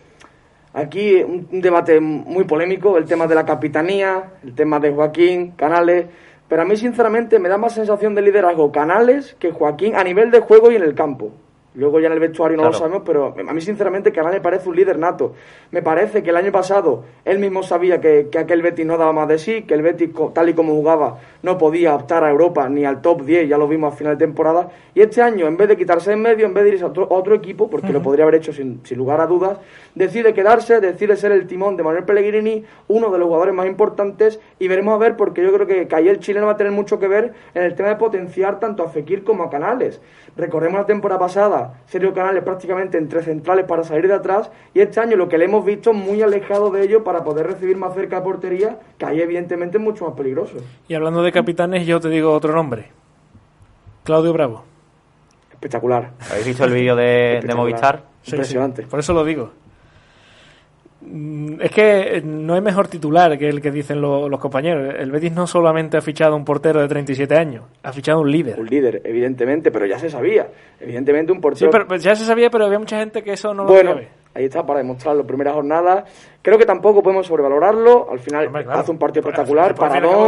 [SPEAKER 2] aquí un debate muy polémico, el tema de la capitanía, el tema de Joaquín, Canales, pero a mí sinceramente me da más sensación de liderazgo Canales que Joaquín a nivel de juego y en el campo. Luego ya en el vestuario no lo sabemos, pero a mí sinceramente Canales me parece un líder nato. Me parece que el año pasado él mismo sabía que aquel Betis no daba más de sí, que el Betis tal y como jugaba no podía optar a Europa ni al top 10, ya lo vimos a final de temporada, y este año en vez de quitarse en medio, en vez de irse a otro equipo, porque lo podría haber hecho sin lugar a dudas, decide quedarse, decide ser el timón de Manuel Pellegrini, uno de los jugadores más importantes, y veremos a ver, porque yo creo que ahí el chileno va a tener mucho que ver en el tema de potenciar tanto a Fekir como a Canales. Recordemos la temporada pasada, Sergio Canales prácticamente entre centrales para salir de atrás, y este año lo que le hemos visto muy alejado de ello para poder recibir más cerca de portería, que ahí evidentemente es mucho más peligroso.
[SPEAKER 1] Y hablando de capitanes, yo te digo otro nombre: Claudio Bravo.
[SPEAKER 2] Espectacular.
[SPEAKER 3] ¿Habéis visto el vídeo de Movistar?
[SPEAKER 2] Impresionante.
[SPEAKER 1] Sí, por eso lo digo. Es que no hay mejor titular que el que dicen los compañeros. El Betis no solamente ha fichado un portero de 37 años, ha fichado un líder.
[SPEAKER 2] Un líder, evidentemente, pero ya se sabía. Evidentemente un portero...
[SPEAKER 1] Sí, pero ya se sabía, pero había mucha gente que eso no lo sabe.
[SPEAKER 2] Ahí está, para demostrarlo. Primera jornada. Creo que tampoco podemos sobrevalorarlo. Al final hace un partido espectacular.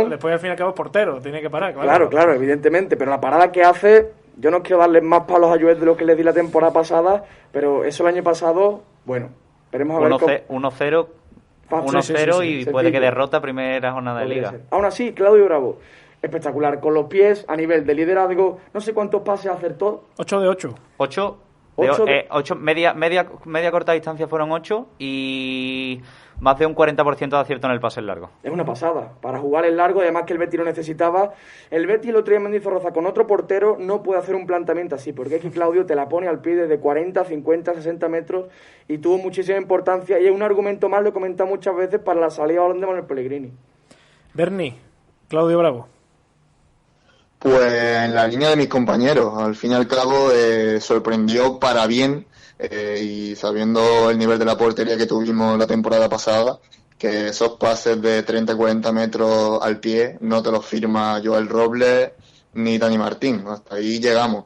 [SPEAKER 1] Después al fin y al cabo es portero, tiene que parar.
[SPEAKER 2] Claro, evidentemente. Pero la parada que hace, yo no quiero darle más palos a Joel de lo que le di la temporada pasada, pero eso el año pasado, bueno... Veremos a ver
[SPEAKER 3] 1-0 y puede que derrota primera jornada de Liga.
[SPEAKER 2] Aún así, Claudio Bravo, espectacular, con los pies, a nivel de liderazgo, no sé cuántos pases acertó.
[SPEAKER 1] 8 de 8.
[SPEAKER 3] 8 media corta distancia fueron 8 y más de un 40% de acierto en el pase largo.
[SPEAKER 2] Es una pasada, para jugar el largo, además que el Betis lo necesitaba. El Betis lo traía en Mendizorroza con otro portero, no puede hacer un planteamiento así, porque es que Claudio te la pone al pie desde 40, 50, 60 metros y tuvo muchísima importancia, y es un argumento más, lo he comentado muchas veces, para la salida de Manuel Pellegrini.
[SPEAKER 1] Berni, Claudio Bravo.
[SPEAKER 5] Pues en la línea de mis compañeros, al fin y al cabo sorprendió para bien, y sabiendo el nivel de la portería que tuvimos la temporada pasada, que esos pases de 30-40 metros al pie no te los firma Joel Robles ni Dani Martín, hasta ahí llegamos.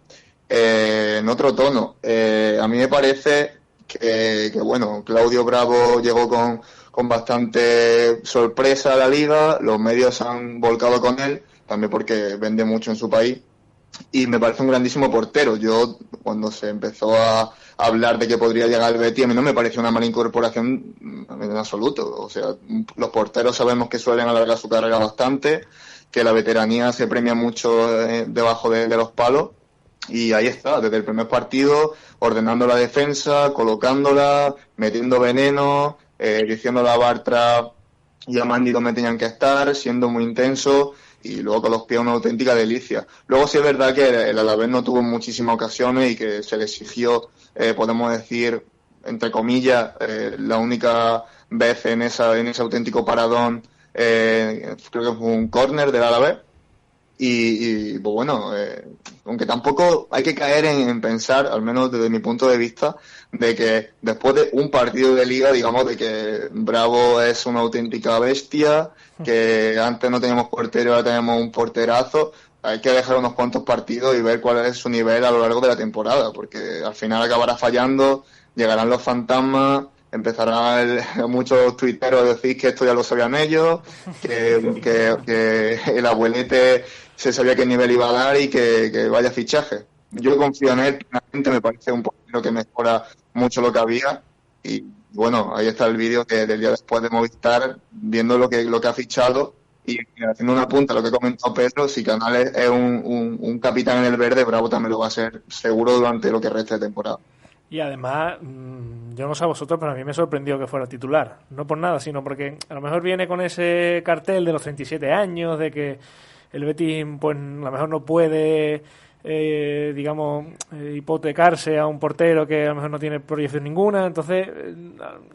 [SPEAKER 5] en otro tono. A mí me parece que bueno, Claudio Bravo llegó con bastante sorpresa a la liga, los medios se han volcado con él, también porque vende mucho en su país, y me parece un grandísimo portero. Yo, cuando se empezó a hablar de que podría llegar al Betis, a mí no me pareció una mala incorporación en absoluto. O sea, los porteros sabemos que suelen alargar su carrera bastante, que la veteranía se premia mucho debajo de los palos, y ahí está, desde el primer partido, ordenando la defensa, colocándola, metiendo veneno, diciéndole a Bartra y a Mandy dónde tenían que estar, siendo muy intenso, y luego con los pies una auténtica delicia. Luego sí es verdad que el Alavés no tuvo muchísimas ocasiones y que se le exigió, podemos decir, entre comillas, la única vez en ese auténtico paradón, creo que fue un córner del Alavés. Y pues bueno, aunque tampoco hay que caer en pensar, al menos desde mi punto de vista, de que después de un partido de liga, digamos, de que Bravo es una auténtica bestia, que antes no teníamos portero, ahora tenemos un porterazo. Hay que dejar unos cuantos partidos y ver cuál es su nivel a lo largo de la temporada, porque al final acabará fallando, llegarán los fantasmas, empezarán muchos tuiteros a decir que esto ya lo sabían ellos, que el abuelete se sabía qué nivel iba a dar y que vaya fichaje. Yo confío en él, finalmente me parece un portero que mejora mucho lo que había, y bueno, ahí está el vídeo del día después de Movistar, viendo lo que ha fichado, y haciendo una punta a lo que comentó Pedro. Si Canales es un capitán en el verde, Bravo también lo va a ser seguro durante lo que resta de temporada.
[SPEAKER 1] Y además, yo no sé a vosotros, pero a mí me sorprendió que fuera titular. No por nada, sino porque a lo mejor viene con ese cartel de los 37 años, de que el Betis pues a lo mejor no puede, hipotecarse a un portero que a lo mejor no tiene proyección ninguna. Entonces,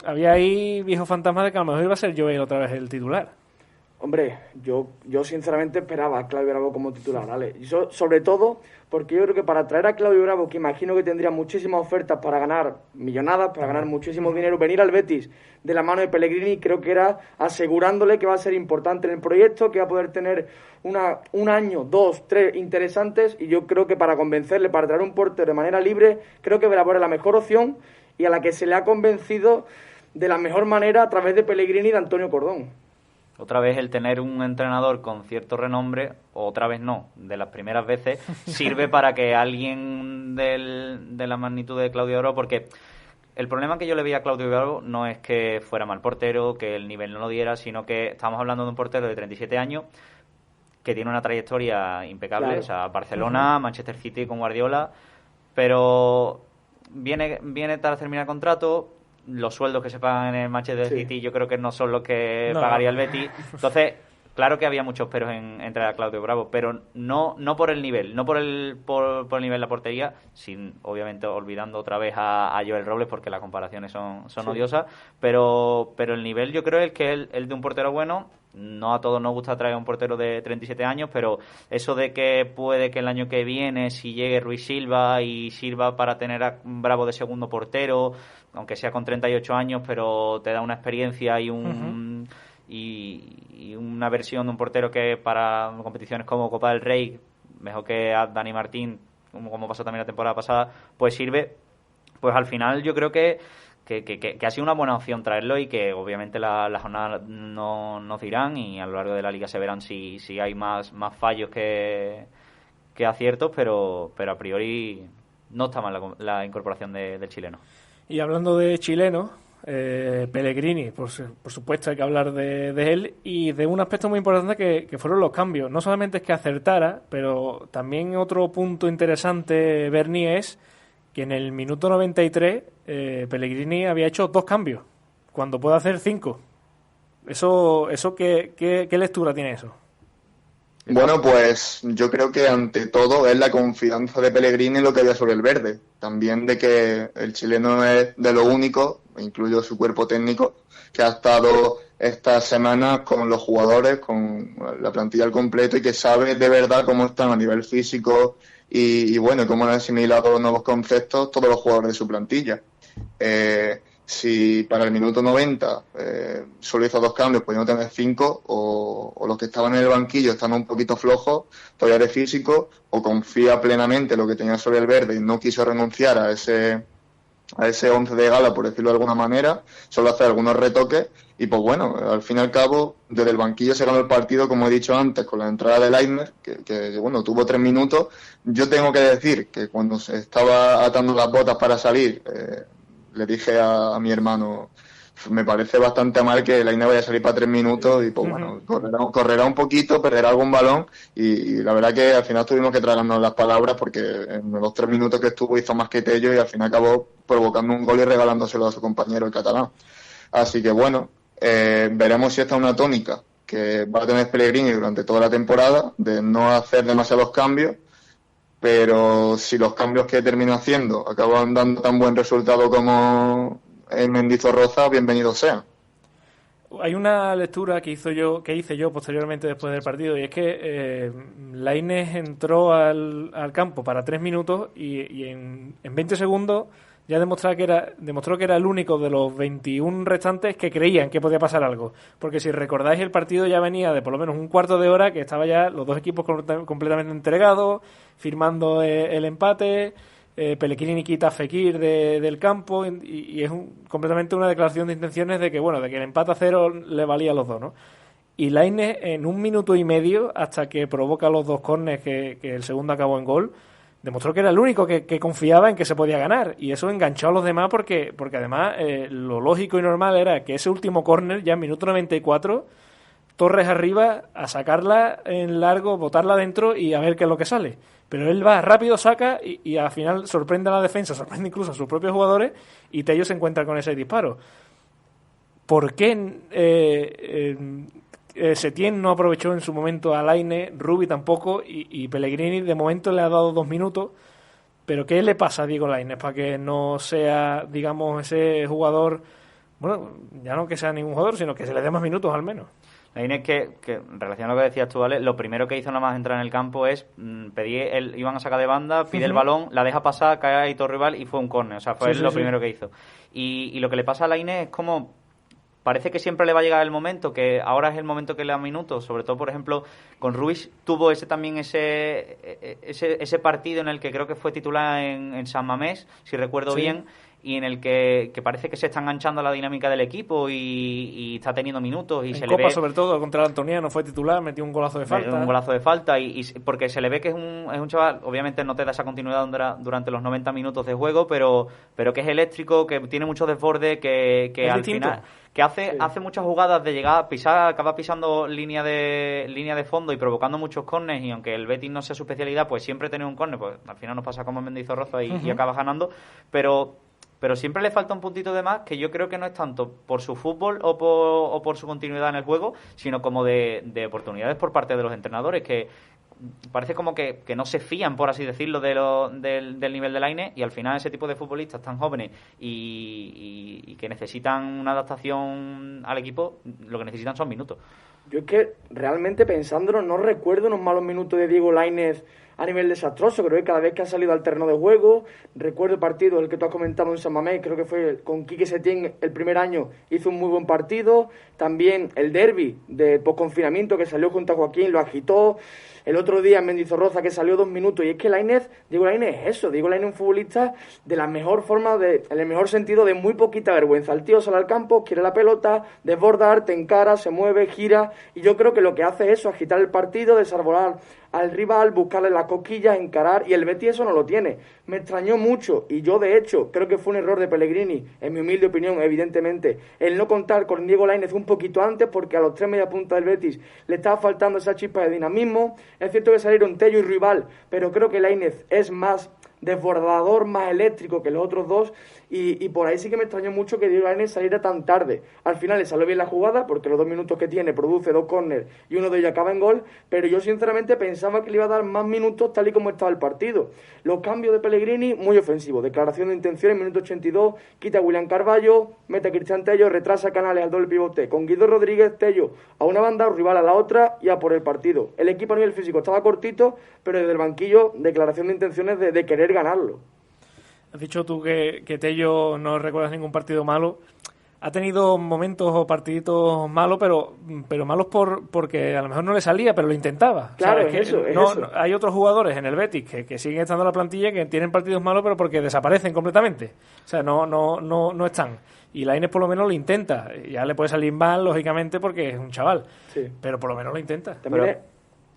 [SPEAKER 1] había ahí viejo fantasma de que a lo mejor iba a ser Joel otra vez el titular.
[SPEAKER 2] Hombre, yo sinceramente esperaba a Claudio Bravo como titular, ¿vale? Y sobre todo porque yo creo que para traer a Claudio Bravo, que imagino que tendría muchísimas ofertas para ganar millonadas, para ganar muchísimo dinero, venir al Betis de la mano de Pellegrini, creo que era asegurándole que va a ser importante en el proyecto, que va a poder tener un año, 2, 3 interesantes, y yo creo que para convencerle, para traer un portero de manera libre, creo que Bravo era la mejor opción y a la que se le ha convencido de la mejor manera a través de Pellegrini y de Antonio Cordón.
[SPEAKER 3] Otra vez el tener un entrenador con cierto renombre, otra vez no, de las primeras veces, sirve para que alguien de la magnitud de Claudio Bravo, porque el problema que yo le veía a Claudio Bravo no es que fuera mal portero, que el nivel no lo diera, sino que estamos hablando de un portero de 37 años que tiene una trayectoria impecable, claro. O sea, Barcelona, Manchester City con Guardiola, pero viene tras terminar el contrato. Los sueldos que se pagan en el Manchester City yo creo que no son los que pagaría el Betis. Entonces, claro que había muchos peros en traer a Claudio Bravo, pero no por el nivel, no por el nivel de la portería, sin obviamente olvidando otra vez a Joel Robles, porque las comparaciones son odiosas, pero el nivel yo creo es que el de un portero bueno. No a todos nos gusta traer a un portero de 37 años, pero eso de que puede que el año que viene, si llegue Ruiz Silva y sirva para tener a Bravo de segundo portero, aunque sea con 38 años, pero te da una experiencia y y una versión de un portero que para competiciones como Copa del Rey, mejor que a Dani Martín, como pasó también la temporada pasada, pues sirve. Pues al final yo creo que ha sido una buena opción traerlo, y que obviamente las jornadas no nos dirán, y a lo largo de la liga se verán si hay más fallos que aciertos, pero a priori no está mal la incorporación del chileno.
[SPEAKER 1] Y hablando de chileno, Pellegrini, por supuesto hay que hablar de él, y de un aspecto muy importante que fueron los cambios. No solamente es que acertara, pero también otro punto interesante, Berni, es que en el minuto 93 Pellegrini había hecho 2 cambios, cuando puede hacer 5. ¿Eso qué lectura tiene eso?
[SPEAKER 5] Bueno, pues yo creo que ante todo es la confianza de Pellegrini en lo que había sobre el verde. También de que el chileno es de lo único, incluyo su cuerpo técnico, que ha estado estas semanas con los jugadores, con la plantilla al completo, y que sabe de verdad cómo están a nivel físico y bueno, cómo han asimilado los nuevos conceptos todos los jugadores de su plantilla. si para el minuto 90 solo hizo 2 cambios, pudiendo tener 5, o los que estaban en el banquillo están un poquito flojos todavía de físico, o confía plenamente en lo que tenía sobre el verde y no quiso renunciar a ese 11 de gala, por decirlo de alguna manera, solo hacer algunos retoques y pues bueno, al fin y al cabo desde el banquillo se ganó el partido, como he dicho antes, con la entrada de Leitner, que bueno, tuvo 3 minutos. Yo tengo que decir que cuando se estaba atando las botas para salir, le dije a mi hermano, me parece bastante mal que Leitner vaya a salir para 3 minutos y pues bueno, correrá un poquito, perderá algún balón y la verdad que al final tuvimos que tragarnos las palabras porque en los 3 minutos que estuvo hizo más que Tello y al final acabó provocando un gol y regalándoselo a su compañero el catalán. Así que bueno, veremos si esta es una tónica que va a tener Pellegrini durante toda la temporada, de no hacer demasiados cambios, pero si los cambios que termina haciendo acaban dando tan buen resultado como en Mendizorroza, bienvenidos sean.
[SPEAKER 1] Hay una lectura que hice yo posteriormente después del partido, y es que Lainez entró al campo para 3 minutos y en 20 segundos ya demostró que era el único de los 21 restantes que creían que podía pasar algo. Porque si recordáis, el partido ya venía de por lo menos un cuarto de hora, que estaba ya los dos equipos completamente entregados, firmando el empate. Pellegrini quita a Fekir del campo y es completamente una declaración de intenciones de que el empate a 0 le valía a los dos, ¿no? Y Lainez en 1 minuto y medio, hasta que provoca los 2 córneres que el segundo acabó en gol, demostró que era el único que confiaba en que se podía ganar, y eso enganchó a los demás porque además lo lógico y normal era que ese último córner, ya en minuto 94, Torres arriba a sacarla en largo, botarla dentro y a ver qué es lo que sale. Pero él va rápido, saca y al final sorprende a la defensa, sorprende incluso a sus propios jugadores, y Tello se encuentra con ese disparo. ¿Por qué Setién no aprovechó en su momento a Lainez, Rubi tampoco, y Pellegrini de momento le ha dado 2 minutos? ¿Pero qué le pasa a Diego Lainez para que no sea, digamos, ese jugador, bueno, ya no que sea ningún jugador, sino que se le dé más minutos al menos?
[SPEAKER 3] Lainez, que en relación a lo que decías tú, ¿vale? Lo primero que hizo nada más entrar en el campo es iban a sacar de banda, pide el balón, la deja pasar, cae ahí todo rival y fue un córner. O sea, fue lo primero que hizo. Y lo que le pasa a Lainez es como... Parece que siempre le va a llegar el momento, que ahora es el momento que le da minutos. Sobre todo, por ejemplo, con Ruiz tuvo ese partido en el que creo que fue titular en San Mamés, si recuerdo bien, y en el que parece que se está enganchando a la dinámica del equipo y está teniendo minutos. Y
[SPEAKER 1] en
[SPEAKER 3] se
[SPEAKER 1] Copa,
[SPEAKER 3] le ve,
[SPEAKER 1] sobre todo, contra el Antoniano fue titular, metió un golazo de falta.
[SPEAKER 3] Y porque se le ve que es un chaval, obviamente no te da esa continuidad durante los 90 minutos de juego, pero que es eléctrico, que tiene mucho desborde, que al final... Que hace muchas jugadas de llegada, acaba pisando línea de fondo y provocando muchos córneres, y aunque el Betis no sea su especialidad, pues siempre tener un córner, pues al final nos pasa como Mendizorroza y acaba ganando, pero siempre le falta un puntito de más, que yo creo que no es tanto por su fútbol o por su continuidad en el juego, sino como de oportunidades por parte de los entrenadores, que parece como que no se fían, por así decirlo, del nivel de Lainez, y al final ese tipo de futbolistas tan jóvenes y que necesitan una adaptación al equipo, lo que necesitan son minutos.
[SPEAKER 2] Yo es que realmente pensándolo no recuerdo unos malos minutos de Diego Lainez a nivel desastroso. Creo que cada vez que ha salido al terreno de juego, recuerdo el partido, el que tú has comentado en San Mamés, creo que fue con Quique Setién el primer año, hizo un muy buen partido. También el derbi de posconfinamiento que salió junto a Joaquín, lo agitó. El otro día en Mendizorroza que salió 2 minutos. Y es que Diego Lainez es eso. Diego Lainez es un futbolista de la mejor forma, en el mejor sentido, de muy poquita vergüenza. El tío sale al campo, quiere la pelota, desborda, te encara, se mueve, gira. Y yo creo que lo que hace es eso, agitar el partido, desarbolar al rival, buscarle las cosquillas, encarar, y el Betis eso no lo tiene. Me extrañó mucho, y yo de hecho creo que fue un error de Pellegrini, en mi humilde opinión, evidentemente, el no contar con Diego Lainez un poquito antes, porque a los 3 media punta del Betis le estaba faltando esa chispa de dinamismo. Es cierto que salieron Tello y Rival, pero creo que Lainez es más desbordador, más eléctrico que los otros dos, y por ahí sí que me extrañó mucho que Diego Lainez saliera tan tarde. Al final le salió bien la jugada, porque los 2 minutos que tiene produce 2 córneres y uno de ellos acaba en gol, pero yo sinceramente pensaba que le iba a dar más minutos tal y como estaba el partido. Los cambios de Pellegrini, muy ofensivos, declaración de intenciones, minuto 82, quita a William Carballo, mete a Cristian Tello, retrasa a Canales al doble pivote, con Guido Rodríguez, Tello a una banda, Rival a la otra, y a por el partido. El equipo a nivel físico estaba cortito, pero desde el banquillo, declaración de intenciones de querer ganarlo.
[SPEAKER 1] Has dicho tú que Tello no recuerdas ningún partido malo. Ha tenido momentos o partiditos malos, pero malos porque a lo mejor no le salía, pero lo intentaba.
[SPEAKER 2] Claro,
[SPEAKER 1] o sea,
[SPEAKER 2] eso.
[SPEAKER 1] Hay otros jugadores en el Betis que siguen estando en la plantilla que tienen partidos malos, pero porque desaparecen completamente. O sea, no están. Y Lainez por lo menos lo intenta. Ya le puede salir mal, lógicamente, porque es un chaval.
[SPEAKER 2] Sí.
[SPEAKER 1] Pero por lo menos lo intenta.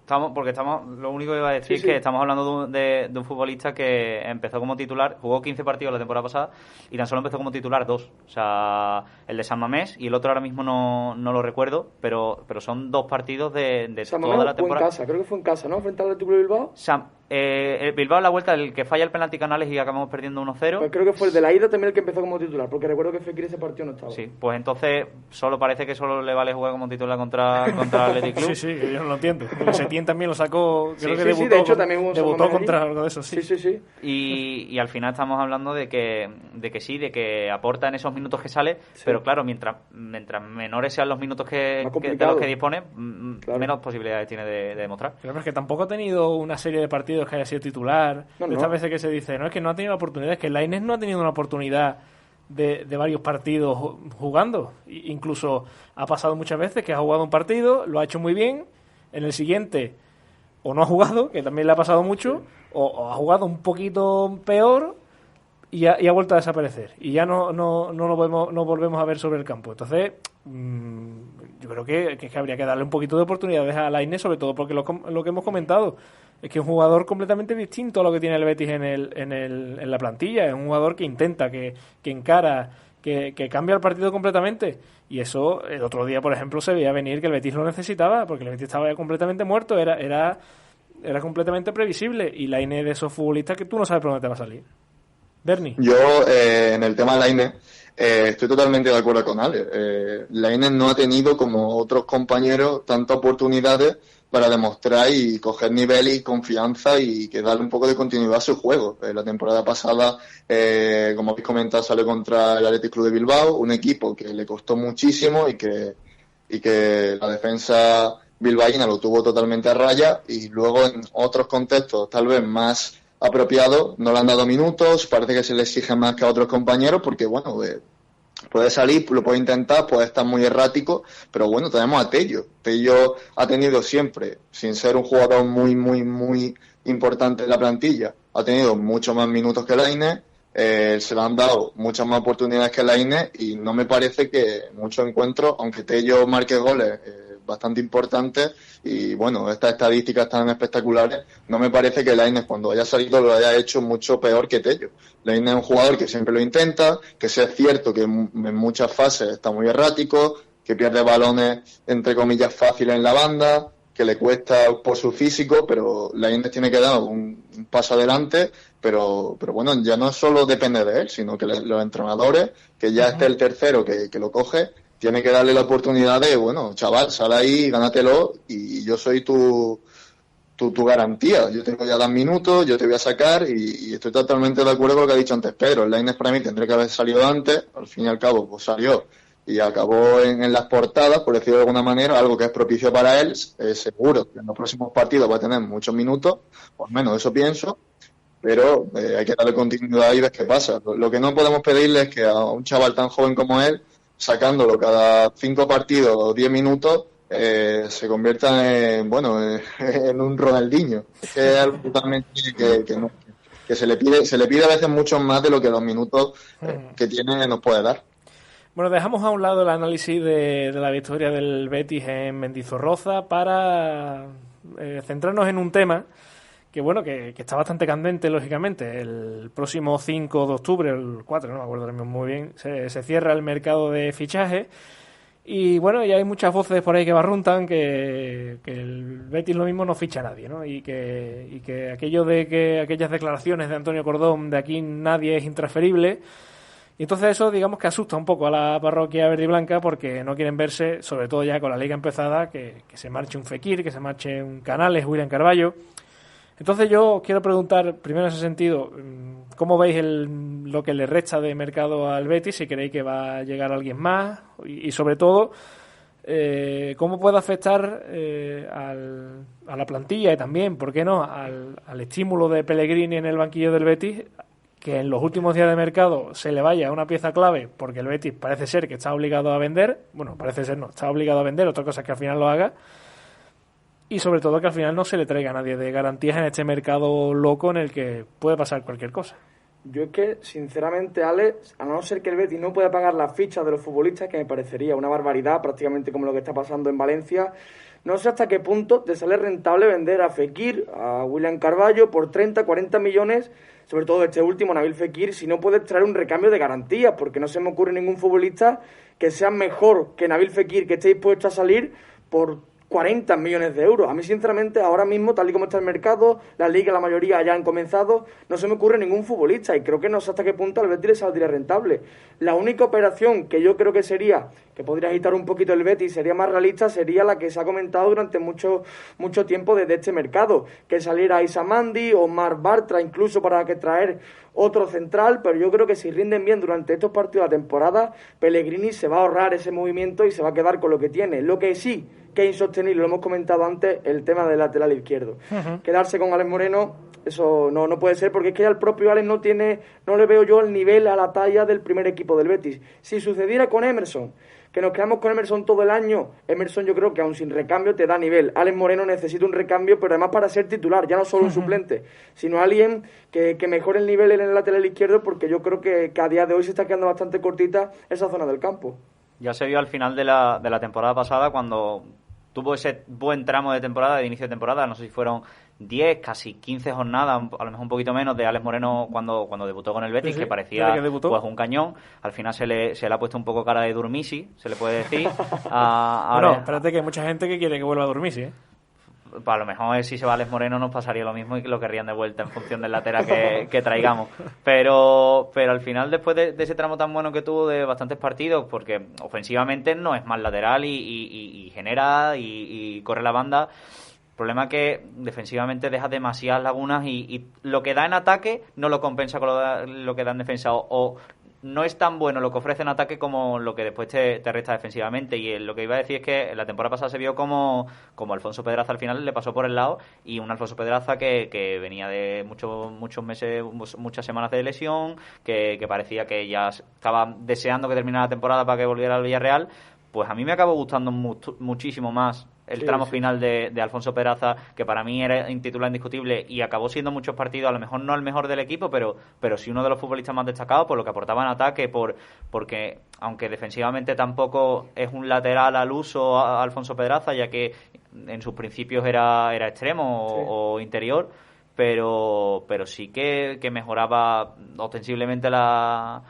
[SPEAKER 3] Lo único que iba a decir es que estamos hablando de un futbolista que empezó como titular, jugó 15 partidos la temporada pasada y tan solo empezó como titular 2. O sea, el de San Mamés y el otro ahora mismo no lo recuerdo, pero son 2 partidos de toda la temporada.
[SPEAKER 2] Fue en casa, creo que fue en casa, ¿no? Frente al Atlético de Bilbao.
[SPEAKER 3] El Bilbao en la vuelta, el que falla el penalti Canales y acabamos perdiendo 1-0.
[SPEAKER 2] Pues creo que fue el de la ida también el que empezó como titular, porque recuerdo que Fekir ese partido no estaba.
[SPEAKER 3] Sí, pues entonces parece que solo le vale jugar como titular contra el Athletic Club.
[SPEAKER 1] Sí, yo no lo entiendo. El Setién también lo sacó, creo que
[SPEAKER 2] debutó, de hecho, también
[SPEAKER 1] debutó contra algo de eso, sí.
[SPEAKER 2] Sí.
[SPEAKER 3] Y al final estamos hablando de que aporta en esos minutos que sale, pero claro, mientras menores sean los minutos de los que dispone, menos posibilidades tiene de demostrar.
[SPEAKER 1] Pero es que tampoco ha tenido una serie de partidos que haya sido titular. Estas veces que se dice, no, es que no ha tenido oportunidades, que Lainez no ha tenido una oportunidad de varios partidos jugando. Incluso ha pasado muchas veces que ha jugado un partido, lo ha hecho muy bien, en el siguiente o no ha jugado, que también le ha pasado mucho, o ha jugado un poquito peor y ha vuelto a desaparecer. Y ya no volvemos a ver sobre el campo. Entonces, yo creo que habría que darle un poquito de oportunidades a Lainez, sobre todo porque lo que hemos comentado es que es un jugador completamente distinto a lo que tiene el Betis en la plantilla. Es un jugador que intenta, que encara, que cambia el partido completamente. Y eso, el otro día, por ejemplo, se veía venir que el Betis lo necesitaba, porque el Betis estaba ya completamente muerto. Era completamente previsible. Y Lainez de esos futbolistas que tú no sabes por dónde te va a salir. Berni.
[SPEAKER 5] Yo, en el tema de Lainez, estoy totalmente de acuerdo con Ale. Lainez no ha tenido, como otros compañeros, tantas oportunidades para demostrar y coger nivel y confianza y que darle un poco de continuidad a su juego. La temporada pasada, como habéis comentado, salió contra el Athletic Club de Bilbao, un equipo que le costó muchísimo y que la defensa bilbaína lo tuvo totalmente a raya, y luego en otros contextos tal vez más apropiados no le han dado minutos, parece que se le exige más que a otros compañeros porque, bueno, puede salir, lo puede intentar, puede estar muy errático, pero bueno, tenemos a Tello. Tello ha tenido siempre, sin ser un jugador muy, muy, muy importante en la plantilla, ha tenido muchos más minutos que Lainez, se le han dado muchas más oportunidades que Lainez, y no me parece que muchos encuentros, aunque Tello marque goles bastante importantes, y bueno, estas estadísticas tan espectaculares, no me parece que Lainez, cuando haya salido, lo haya hecho mucho peor que Tello. Lainez es un jugador que siempre lo intenta, que sí es cierto que en muchas fases está muy errático, que pierde balones, entre comillas, fáciles en la banda, que le cuesta por su físico, pero Lainez tiene que dar un paso adelante, pero bueno, ya no solo depende de él, sino que los entrenadores, que ya esté el tercero que lo coge, tiene que darle la oportunidad de, bueno, chaval, sal ahí, gánatelo, y yo soy tu garantía. Yo tengo ya 2 minutos, yo te voy a sacar, y estoy totalmente de acuerdo con lo que ha dicho antes Pedro. El Lainez para mí tendría que haber salido antes, al fin y al cabo pues salió y acabó en las portadas, por decirlo de alguna manera, algo que es propicio para él. Seguro que en los próximos partidos va a tener muchos minutos, por menos eso pienso, pero hay que darle continuidad y ver qué pasa. Lo que no podemos pedirle es que a un chaval tan joven como él, sacándolo cada 5 partidos o 10 minutos, se convierta en un Ronaldinho. Es algo totalmente que se le pide a veces mucho más de lo que los minutos que tiene nos puede dar.
[SPEAKER 1] Bueno, dejamos a un lado el análisis de la victoria del Betis en Mendizorroza para centrarnos en un tema que está bastante candente, lógicamente. El próximo 5 de octubre, el 4, no me acuerdo muy bien, se cierra el mercado de fichaje. Y bueno, ya hay muchas voces por ahí que barruntan que el Betis lo mismo no ficha a nadie, ¿no? Y que aquellas declaraciones de Antonio Cordón de aquí nadie es intransferible. Y entonces eso, digamos que asusta un poco a la parroquia verde y blanca, porque no quieren verse, sobre todo ya con la liga empezada, que se marche un Fekir, que se marche un Canales, William Carballo. Entonces yo quiero preguntar, primero en ese sentido, ¿cómo veis lo que le resta de mercado al Betis? Si creéis que va a llegar alguien más, y sobre todo, ¿cómo puede afectar a la plantilla y también, ¿por qué no?, al estímulo de Pellegrini en el banquillo del Betis, que en los últimos días de mercado se le vaya una pieza clave, porque el Betis parece ser que está obligado a vender, bueno, parece ser no, está obligado a vender, otra cosa es que al final lo haga, y sobre todo que al final no se le traiga a nadie de garantías en este mercado loco en el que puede pasar cualquier cosa.
[SPEAKER 2] Yo es que, sinceramente, Alex, a no ser que el Betis no pueda pagar las fichas de los futbolistas, que me parecería una barbaridad, prácticamente como lo que está pasando en Valencia, no sé hasta qué punto te sale rentable vender a Fekir, a William Carvalho por 30, 40 millones, sobre todo este último, Nabil Fekir, si no puedes traer un recambio de garantías, porque no se me ocurre ningún futbolista que sea mejor que Nabil Fekir, que esté dispuesto a salir por 40 millones de euros. A mí, sinceramente, ahora mismo, tal y como está el mercado, la liga, la mayoría ya han comenzado, no se me ocurre ningún futbolista y creo que no sé hasta qué punto al Betis le saldría rentable. La única operación que yo creo que sería, que podría agitar un poquito el Betis, sería más realista, sería la que se ha comentado durante mucho tiempo desde este mercado, que saliera Issa Mandi o Marc Bartra, incluso para que traer otro central, pero yo creo que si rinden bien durante estos partidos de la temporada, Pellegrini se va a ahorrar ese movimiento y se va a quedar con lo que tiene. Lo que sí que es insostenible, lo hemos comentado antes, el tema del lateral izquierdo. Quedarse con Alex Moreno, eso no puede ser, porque es que ya el propio Alex no le veo yo el nivel a la talla del primer equipo del Betis. Si sucediera con Emerson, que nos quedamos con Emerson todo el año, Emerson yo creo que aún sin recambio te da nivel. Alex Moreno necesita un recambio, pero además para ser titular, ya no solo un suplente, sino alguien que mejore el nivel en el lateral izquierdo, porque yo creo que a día de hoy se está quedando bastante cortita esa zona del campo.
[SPEAKER 3] Ya se vio al final de la temporada pasada, cuando tuvo ese buen tramo de temporada, de inicio de temporada, no sé si fueron 10, casi 15 jornadas, a lo mejor un poquito menos, de Alex Moreno cuando debutó con el Betis, sí, que parecía pues un cañón. Al final se le ha puesto un poco cara de Durmisi, se le puede decir.
[SPEAKER 1] Bueno, espérate que hay mucha gente que quiere que vuelva a Durmisi, ¿eh?
[SPEAKER 3] A lo mejor si se va Alex Moreno nos pasaría lo mismo y lo querrían de vuelta en función del lateral que traigamos. Pero al final, después de ese tramo tan bueno que tuvo de bastantes partidos, porque ofensivamente no es mal lateral y genera y corre la banda, el problema es que defensivamente deja demasiadas lagunas y lo que da en ataque no lo compensa con lo que da en defensa, o no es tan bueno lo que ofrece en ataque como lo que después te resta defensivamente. Y lo que iba a decir es que la temporada pasada se vio como Alfonso Pedraza al final le pasó por el lado, y un Alfonso Pedraza que venía de muchos meses, muchas semanas de lesión, que parecía que ya estaba deseando que terminara la temporada para que volviera al Villarreal. Pues a mí me acabó gustando muchísimo más el tramo final de Alfonso Pedraza, que para mí era un titular indiscutible y acabó siendo muchos partidos, a lo mejor no el mejor del equipo, pero sí uno de los futbolistas más destacados por lo que aportaba en ataque, porque aunque defensivamente tampoco es un lateral al uso a Alfonso Pedraza, ya que en sus principios era extremo o interior, pero sí que mejoraba ostensiblemente las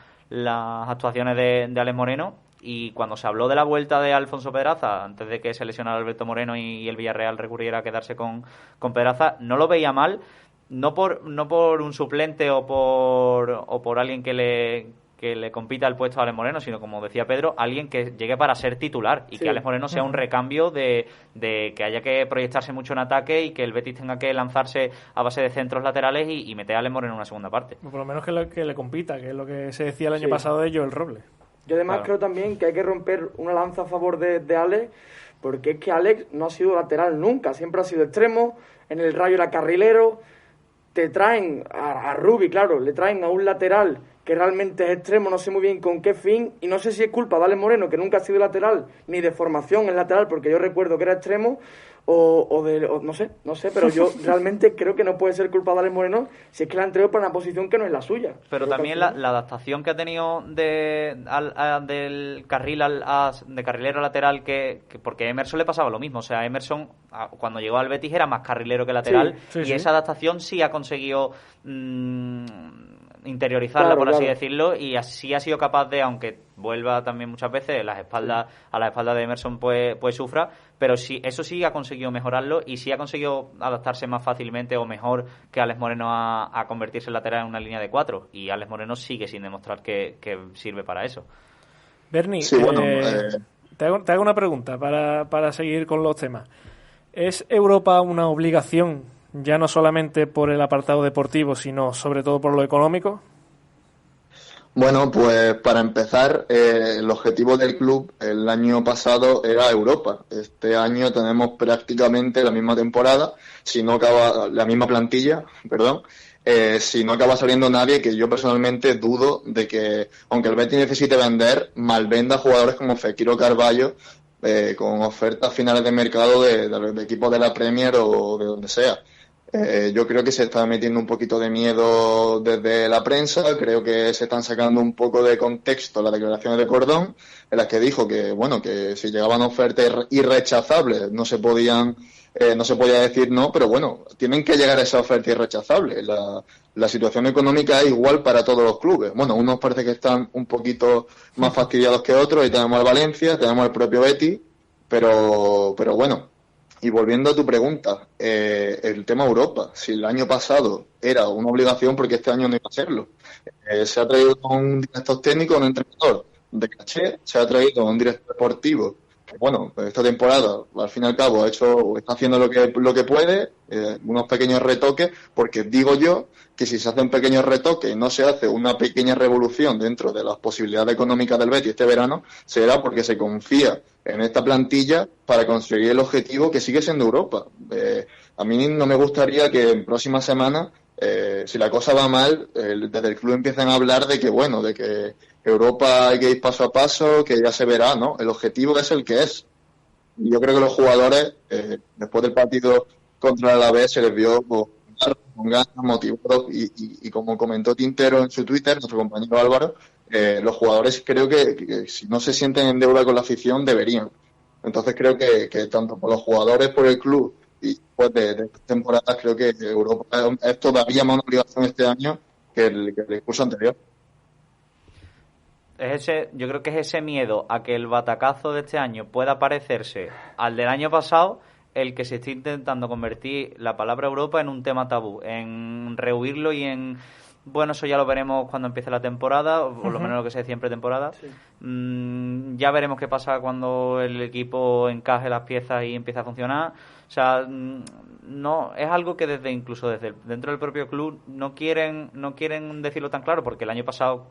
[SPEAKER 3] actuaciones de Alex Moreno. Y cuando se habló de la vuelta de Alfonso Pedraza, antes de que se lesionara Alberto Moreno y el Villarreal recurriera a quedarse con Pedraza, no lo veía mal, no por un suplente o por alguien que le compita el puesto a Alex Moreno, sino, como decía Pedro, alguien que llegue para ser titular y que Alex Moreno sea un recambio de que haya que proyectarse mucho en ataque y que el Betis tenga que lanzarse a base de centros laterales y meter a Alex Moreno en una segunda parte.
[SPEAKER 1] Por lo menos que le compita, que es lo que se decía el año pasado de Joel Robles.
[SPEAKER 2] Yo además creo también que hay que romper una lanza a favor de Alex, porque es que Alex no ha sido lateral nunca, siempre ha sido extremo, en el Rayo era carrilero. Te traen a Rubi, claro, le traen a un lateral que realmente es extremo, no sé muy bien con qué fin, y no sé si es culpa de Alex Moreno, que nunca ha sido lateral, ni de formación en lateral, porque yo recuerdo que era extremo, o no sé, pero yo realmente creo que no puede ser culpa de Alex Moreno si es que la han traído para una posición que no es la suya.
[SPEAKER 3] Pero también la adaptación que ha tenido del carril de carrilero a lateral, que porque a Emerson le pasaba lo mismo. O sea, Emerson cuando llegó al Betis era más carrilero que lateral, y esa adaptación sí ha conseguido interiorizarla, por así decirlo, y así ha sido capaz de, aunque vuelva también muchas veces a la espalda de Emerson pues sufra, pero sí, eso sí ha conseguido mejorarlo y sí ha conseguido adaptarse más fácilmente o mejor que Alex Moreno a convertirse en lateral en una línea de 4, y Alex Moreno sigue sin demostrar que sirve para eso.
[SPEAKER 1] Berni, te hago una pregunta para seguir con los temas. ¿Es Europa una obligación, ya no solamente por el apartado deportivo, sino sobre todo por lo económico?
[SPEAKER 5] Bueno, pues para empezar, el objetivo del club el año pasado era Europa. Este año tenemos prácticamente la misma temporada, si no acaba la misma plantilla, perdón. si no acaba saliendo nadie, que yo personalmente dudo de que, aunque el Betis necesite vender, malvenda jugadores como Fekir o Carballo con ofertas finales de mercado de equipos de la Premier o de donde sea. Yo creo que se está metiendo un poquito de miedo desde la prensa, creo que se están sacando un poco de contexto las declaraciones de Cordón, en las que dijo que, bueno, que si llegaban ofertas irrechazables no se podía decir no, pero bueno, tienen que llegar a esa oferta irrechazable. La situación económica es igual para todos los clubes. Bueno, unos parece que están un poquito más fastidiados que otros, y tenemos al Valencia, tenemos al propio Betis, pero bueno. Y volviendo a tu pregunta, el tema Europa, si el año pasado era una obligación, porque este año no iba a serlo. Se ha traído un director técnico, un entrenador de caché, se ha traído un director deportivo, que bueno, esta temporada, al fin y al cabo, está haciendo lo que puede, unos pequeños retoques, porque digo yo que si se hacen pequeños retoques y no se hace una pequeña revolución dentro de las posibilidades económicas del Betis este verano, será porque se confía en esta plantilla para conseguir el objetivo que sigue siendo Europa. A mí no me gustaría que en próximas semanas, si la cosa va mal, desde el club empiecen a hablar de que, bueno, de que Europa hay que ir paso a paso, que ya se verá, ¿no? El objetivo es el que es. Y yo creo que los jugadores, después del partido contra el Alavés, se les vio con ganas, motivados, y como comentó Tintero en su Twitter, nuestro compañero Álvaro, los jugadores creo que si no se sienten en deuda con la afición, deberían. Entonces creo que tanto por los jugadores, por el club, y después de temporadas, creo que Europa es todavía más una obligación este año que el curso anterior.
[SPEAKER 6] Yo creo que es ese miedo a que el batacazo de este año pueda parecerse al del año pasado el que se esté intentando convertir la palabra Europa en un tema tabú, en rehuirlo y en... Bueno, eso ya lo veremos cuando empiece la temporada, o por lo menos lo que se decía en pretemporada. Sí. Ya veremos qué pasa cuando el equipo encaje las piezas y empiece a funcionar. O sea, no es algo que incluso desde dentro del propio club no quieren decirlo tan claro, porque el año pasado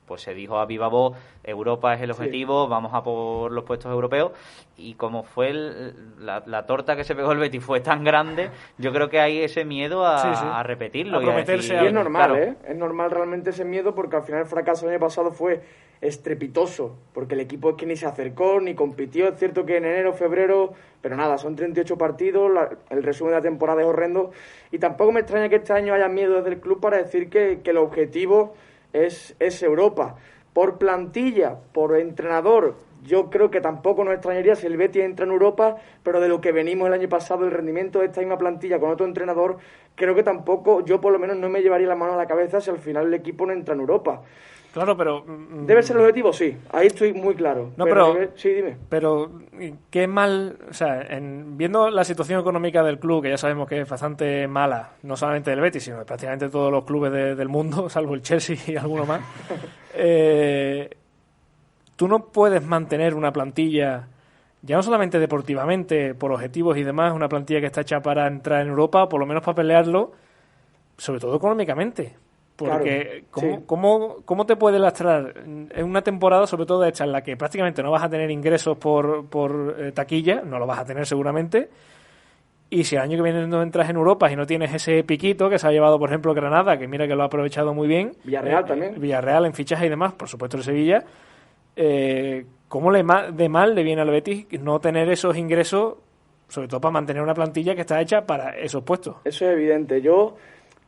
[SPEAKER 6] pues se dijo a viva voz, Europa es el objetivo, vamos a por los puestos europeos, y como fue la torta que se pegó el Betis fue tan grande, yo creo que hay ese miedo a repetirlo.
[SPEAKER 2] Y es normal, claro. Es normal realmente ese miedo, porque al final el fracaso del año pasado fue estrepitoso, porque el equipo es que ni se acercó, ni compitió. Es cierto que en enero, febrero, pero nada, son 38 partidos, el resumen de la temporada es horrendo, y tampoco me extraña que este año haya miedo desde el club para decir que el objetivo es Europa. Por plantilla, por entrenador, yo creo que tampoco nos extrañaría si el Betis entra en Europa, pero de lo que venimos el año pasado, el rendimiento de esta misma plantilla con otro entrenador, creo que tampoco, yo por lo menos no me llevaría la mano a la cabeza si al final el equipo no entra en Europa.
[SPEAKER 1] Claro, pero...
[SPEAKER 2] ¿Debe ser el objetivo? Sí, ahí estoy muy claro.
[SPEAKER 1] No, pero
[SPEAKER 2] sí, dime.
[SPEAKER 1] Pero qué mal... O sea, viendo la situación económica del club, que ya sabemos que es bastante mala, no solamente del Betis, sino de prácticamente todos los clubes del mundo, salvo el Chelsea y alguno más, tú no puedes mantener una plantilla, ya no solamente deportivamente, por objetivos y demás, una plantilla que está hecha para entrar en Europa, por lo menos para pelearlo, sobre todo económicamente. Porque claro, ¿cómo te puede lastrar en una temporada, sobre todo esta, en la que prácticamente no vas a tener ingresos por taquilla, no lo vas a tener seguramente, y si el año que viene no entras en Europa y no tienes ese piquito que se ha llevado, por ejemplo, Granada, que mira que lo ha aprovechado muy bien,
[SPEAKER 2] Villarreal también,
[SPEAKER 1] Villarreal en fichaje y demás, por supuesto el Sevilla, ¿cómo de mal le viene al Betis no tener esos ingresos, sobre todo para mantener una plantilla que está hecha para esos puestos?
[SPEAKER 2] Eso es evidente. Yo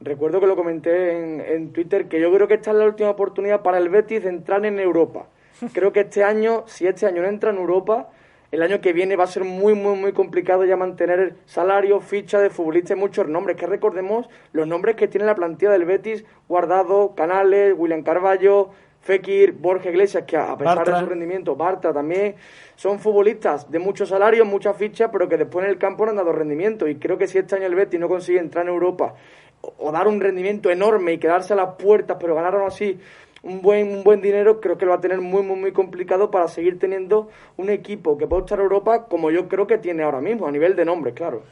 [SPEAKER 2] recuerdo que lo comenté en Twitter, que yo creo que esta es la última oportunidad para el Betis de entrar en Europa. Creo que este año, si este año no entra en Europa, el año que viene va a ser muy, muy, muy complicado ya mantener salario, ficha de futbolistas y muchos nombres. Que recordemos los nombres que tiene la plantilla del Betis: Guardado, Canales, William Carballo, Fekir, Borja Iglesias, que a pesar de su rendimiento, Bartra también, son futbolistas de muchos salarios, muchas fichas, pero que después en el campo no han dado rendimiento. Y creo que si este año el Betis no consigue entrar en Europa o dar un rendimiento enorme y quedarse a las puertas, pero ganar aún así un buen dinero, creo que lo va a tener muy, muy, muy complicado para seguir teniendo un equipo que pueda estar en Europa, como yo creo que tiene ahora mismo, a nivel de nombres, claro.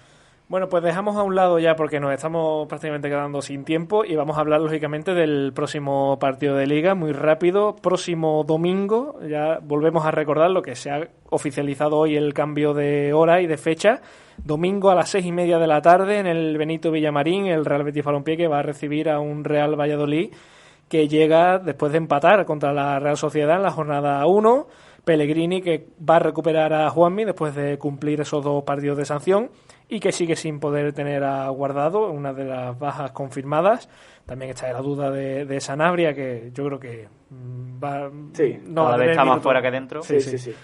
[SPEAKER 1] Bueno, pues dejamos a un lado ya porque nos estamos prácticamente quedando sin tiempo y vamos a hablar lógicamente del próximo partido de Liga, muy rápido. Próximo domingo, ya volvemos a recordar lo que se ha oficializado hoy, el cambio de hora y de fecha. Domingo a las 6:30 de la tarde en el Benito Villamarín, el Real Betis Balompié, que va a recibir a un Real Valladolid que llega después de empatar contra la Real Sociedad en la jornada 1. Pellegrini, que va a recuperar a Juanmi después de cumplir esos 2 partidos de sanción y que sigue sin poder tener a Guardado, una de las bajas confirmadas. También está la duda de Sanabria, que yo creo que va...
[SPEAKER 2] Sí,
[SPEAKER 1] no
[SPEAKER 6] cada
[SPEAKER 1] va a
[SPEAKER 6] vez
[SPEAKER 1] tener
[SPEAKER 6] está más
[SPEAKER 1] minutos.
[SPEAKER 6] fuera que dentro.
[SPEAKER 2] Sí.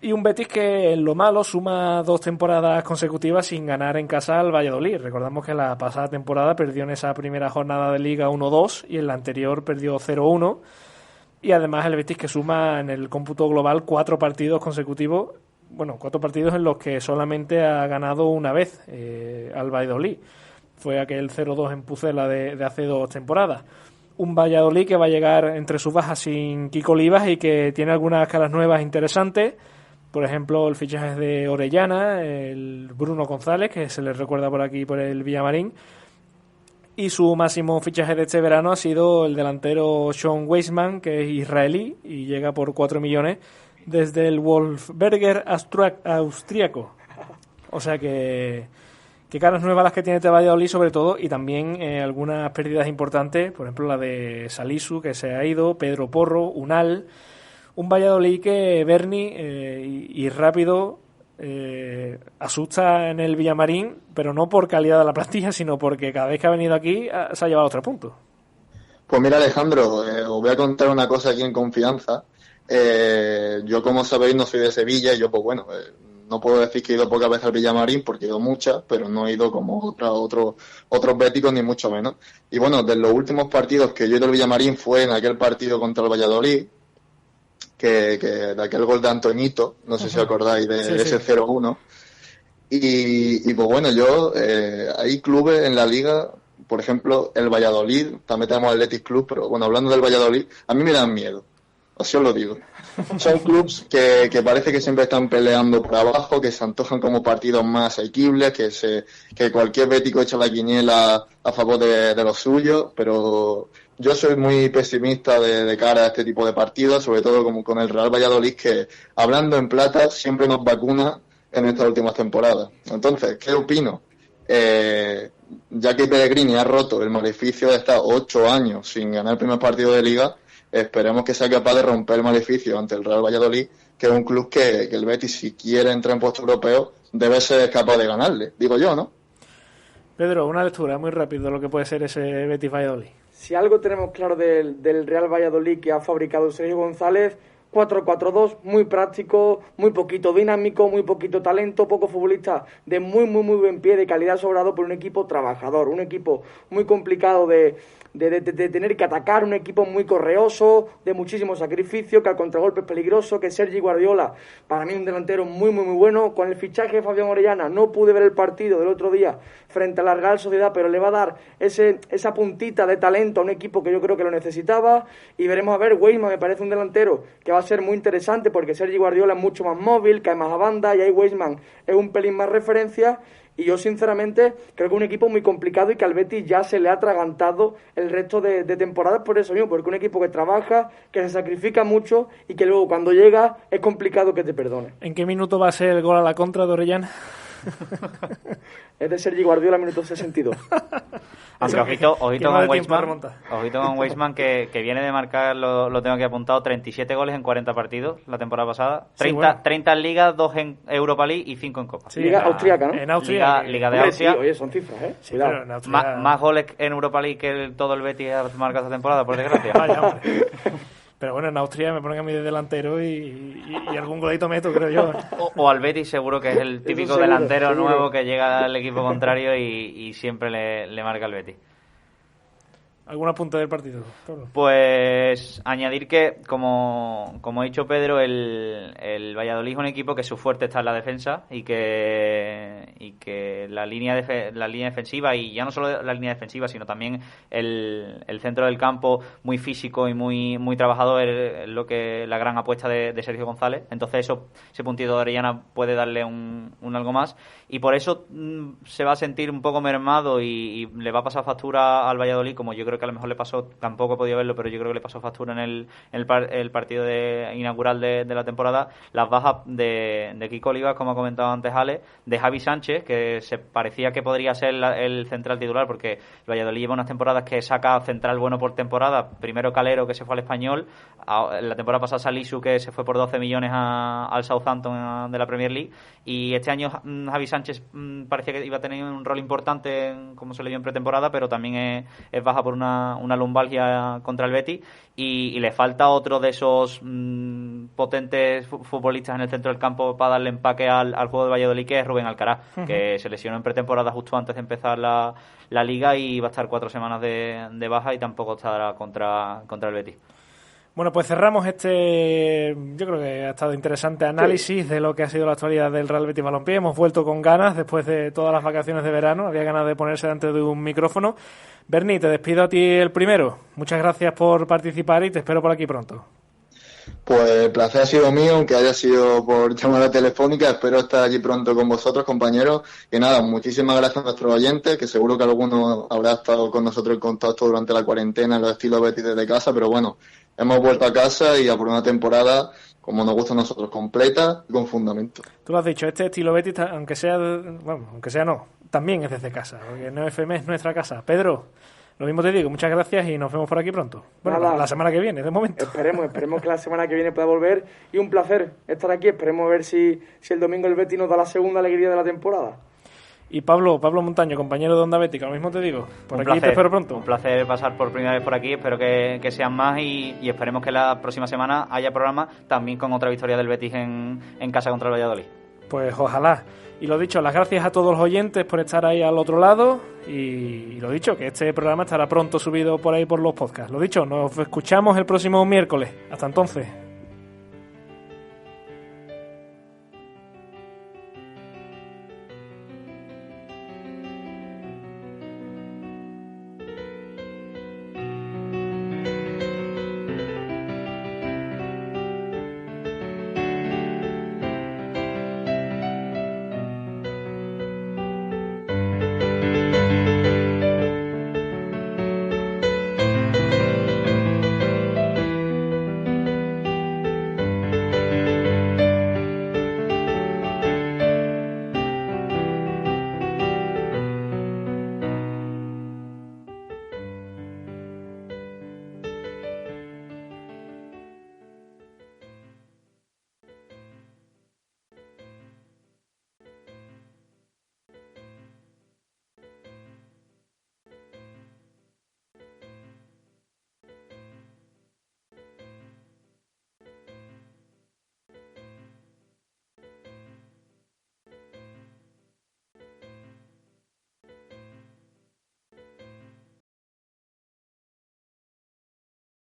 [SPEAKER 1] Y un Betis que en lo malo suma 2 temporadas consecutivas sin ganar en casa al Valladolid. Recordamos que la pasada temporada perdió en esa primera jornada de Liga 1-2 y en la anterior perdió 0-1. Y además el Betis que suma en el cómputo global 4 partidos consecutivos, 4 partidos en los que solamente ha ganado una vez al Valladolid. Fue aquel 0-2 en Pucela de hace 2 temporadas. Un Valladolid que va a llegar entre sus bajas sin Kiko Olivas y que tiene algunas caras nuevas interesantes. Por ejemplo, el fichaje de Orellana, el Bruno González, que se le recuerda por aquí por el Villamarín. Y su máximo fichaje de este verano ha sido el delantero Sean Weisman, que es israelí y llega por 4 millones desde el Wolfsberger austríaco. O sea que caras nuevas las que tiene este Valladolid sobre todo, y también algunas pérdidas importantes, por ejemplo la de Salisu, que se ha ido, Pedro Porro, Unal. Un Valladolid que Berni y rápido asusta en el Villamarín, pero no por calidad de la plantilla, sino porque cada vez que ha venido aquí se ha llevado otro punto.
[SPEAKER 5] Pues mira, Alejandro, os voy a contar una cosa aquí en confianza. Yo, como sabéis, no soy de Sevilla y yo, pues bueno, no puedo decir que he ido pocas veces al Villamarín porque he ido muchas, pero no he ido como otros béticos, ni mucho menos. Y bueno, de los últimos partidos que yo he ido al Villamarín fue en aquel partido contra el Valladolid, que de aquel gol de Antoñito, no sé si os acordáis de ese 0-1. Y pues bueno, hay clubes en la liga, por ejemplo, el Valladolid, también tenemos el Athletic Club, pero bueno, hablando del Valladolid, a mí me dan miedo, así os lo digo. Son clubes que parece que siempre están peleando por abajo, que se antojan como partidos más asequibles, que cualquier bético echa la quiniela a favor de los suyos, pero yo soy muy pesimista de cara a este tipo de partidos, sobre todo como con el Real Valladolid, que hablando en plata siempre nos vacuna en estas últimas temporadas. Entonces, ¿qué opino? Ya que Pellegrini ha roto el maleficio de estar 8 años sin ganar el primer partido de Liga, esperemos que sea capaz de romper el maleficio ante el Real Valladolid, que es un club que el Betis, si quiere entrar en puesto europeo, debe ser capaz de ganarle, digo yo, ¿no?
[SPEAKER 1] Pedro, una lectura muy rápido de lo que puede ser ese Betis Valladolid.
[SPEAKER 2] Si algo tenemos claro del Real Valladolid que ha fabricado Sergio González, 4-4-2, muy práctico, muy poquito dinámico, muy poquito talento, poco futbolista de muy buen pie, de calidad sobrado, por un equipo trabajador, un equipo muy complicado de tener que atacar, un equipo muy correoso, de muchísimo sacrificio, que al contragolpe es peligroso, que Sergi Guardiola, para mí un delantero muy bueno. Con el fichaje de Fabián Orellana no pude ver el partido del otro día frente a la Real Sociedad, pero le va a dar esa puntita de talento a un equipo que yo creo que lo necesitaba, y veremos a ver. Weisman me parece un delantero que va a ser muy interesante porque Sergi Guardiola es mucho más móvil, cae más a banda, y ahí Weisman es un pelín más referencia. Y yo, sinceramente, creo que es un equipo muy complicado y que al Betis ya se le ha atragantado el resto de temporadas por eso mismo, porque es un equipo que trabaja, que se sacrifica mucho y que luego cuando llega es complicado que te perdone.
[SPEAKER 1] ¿En qué minuto va a ser el gol a la contra de Orellana?
[SPEAKER 2] Es de Sergi Guardiola, minuto 62.
[SPEAKER 6] Aunque ojito con Weisman que viene de marcar, lo tengo aquí apuntado, 37 goles en 40 partidos la temporada pasada, 30 en Liga, 2 en Europa League y 5 en Copa.
[SPEAKER 2] Sí, Liga austríaca, ¿no?
[SPEAKER 1] En Austria.
[SPEAKER 6] Liga de Austria.
[SPEAKER 2] Sí, oye, son cifras, ¿eh?
[SPEAKER 1] Sí, pero en Austria...
[SPEAKER 6] Más goles en Europa League que todo el Betis ha marcado esta temporada, por desgracia.
[SPEAKER 1] Vaya, hombre. Pero bueno, en Austria me ponen a mí de delantero y algún golito meto, creo yo.
[SPEAKER 6] O al Betis seguro que es el típico delantero nuevo que llega al equipo contrario y siempre le marca el Betis.
[SPEAKER 1] ¿Algún apunte del partido?
[SPEAKER 6] Pues añadir que, como ha dicho Pedro, el Valladolid es un equipo que su fuerte está en la defensa y que la línea defensiva, y ya no solo la línea defensiva, sino también el centro del campo muy físico y muy trabajador, es lo que la gran apuesta de Sergio González. Entonces ese puntito de Orellana puede darle un algo más, y por eso se va a sentir un poco mermado y le va a pasar factura al Valladolid, como yo creo que a lo mejor le pasó, tampoco he podido verlo, pero yo creo que le pasó factura en el partido inaugural de la temporada, las bajas de Kiko Olivas, como ha comentado antes Ale, de Javi Sánchez, que se parecía que podría ser el central titular, porque el Valladolid lleva unas temporadas que saca central bueno por temporada, primero Calero, que se fue al Español, la temporada pasada Salisu, que se fue por 12 millones al Southampton de la Premier League, y este año Javi Sánchez parecía que iba a tener un rol importante, como se le dio en pretemporada, pero también es baja por una lumbalgia contra el Betis, y le falta otro de esos potentes futbolistas en el centro del campo para darle empaque al juego de Valladolid, que es Rubén Alcaraz, que se lesionó en pretemporada justo antes de empezar la liga y va a estar 4 semanas de baja y tampoco estará contra el Betis.
[SPEAKER 1] Bueno, pues cerramos yo creo que ha estado interesante análisis de lo que ha sido la actualidad del Real Betis Balompié. Hemos vuelto con ganas después de todas las vacaciones de verano, había ganas de ponerse delante de un micrófono. Berni, te despido a ti el primero. Muchas gracias por participar y te espero por aquí pronto.
[SPEAKER 5] Pues el placer ha sido mío, aunque haya sido por llamada telefónica. Espero estar allí pronto con vosotros, compañeros. Y nada, muchísimas gracias a nuestros oyentes, que seguro que alguno habrá estado con nosotros en contacto durante la cuarentena en los estilos Betis desde casa, pero bueno, hemos vuelto a casa y a por una temporada, como nos gusta a nosotros, completa y con fundamento.
[SPEAKER 1] Tú lo has dicho, este estilo Betis, aunque sea no, también es desde casa, porque Neo FM es nuestra casa. Pedro, lo mismo te digo, muchas gracias y nos vemos por aquí pronto. Bueno, la semana que viene, de momento.
[SPEAKER 2] Esperemos que la semana que viene pueda volver, y un placer estar aquí. Esperemos ver si el domingo el Betis nos da la segunda alegría de la temporada.
[SPEAKER 1] Y Pablo Montaño, compañero de Onda Bética, lo mismo te digo. Por aquí te espero pronto.
[SPEAKER 6] Un placer pasar por primera vez por aquí, espero que sean más y esperemos que la próxima semana haya programa también con otra victoria del Betis en casa contra el Valladolid.
[SPEAKER 1] Pues ojalá. Y lo dicho, las gracias a todos los oyentes por estar ahí al otro lado, y lo dicho, que este programa estará pronto subido por ahí por los podcasts. Lo dicho, nos escuchamos el próximo miércoles. Hasta entonces.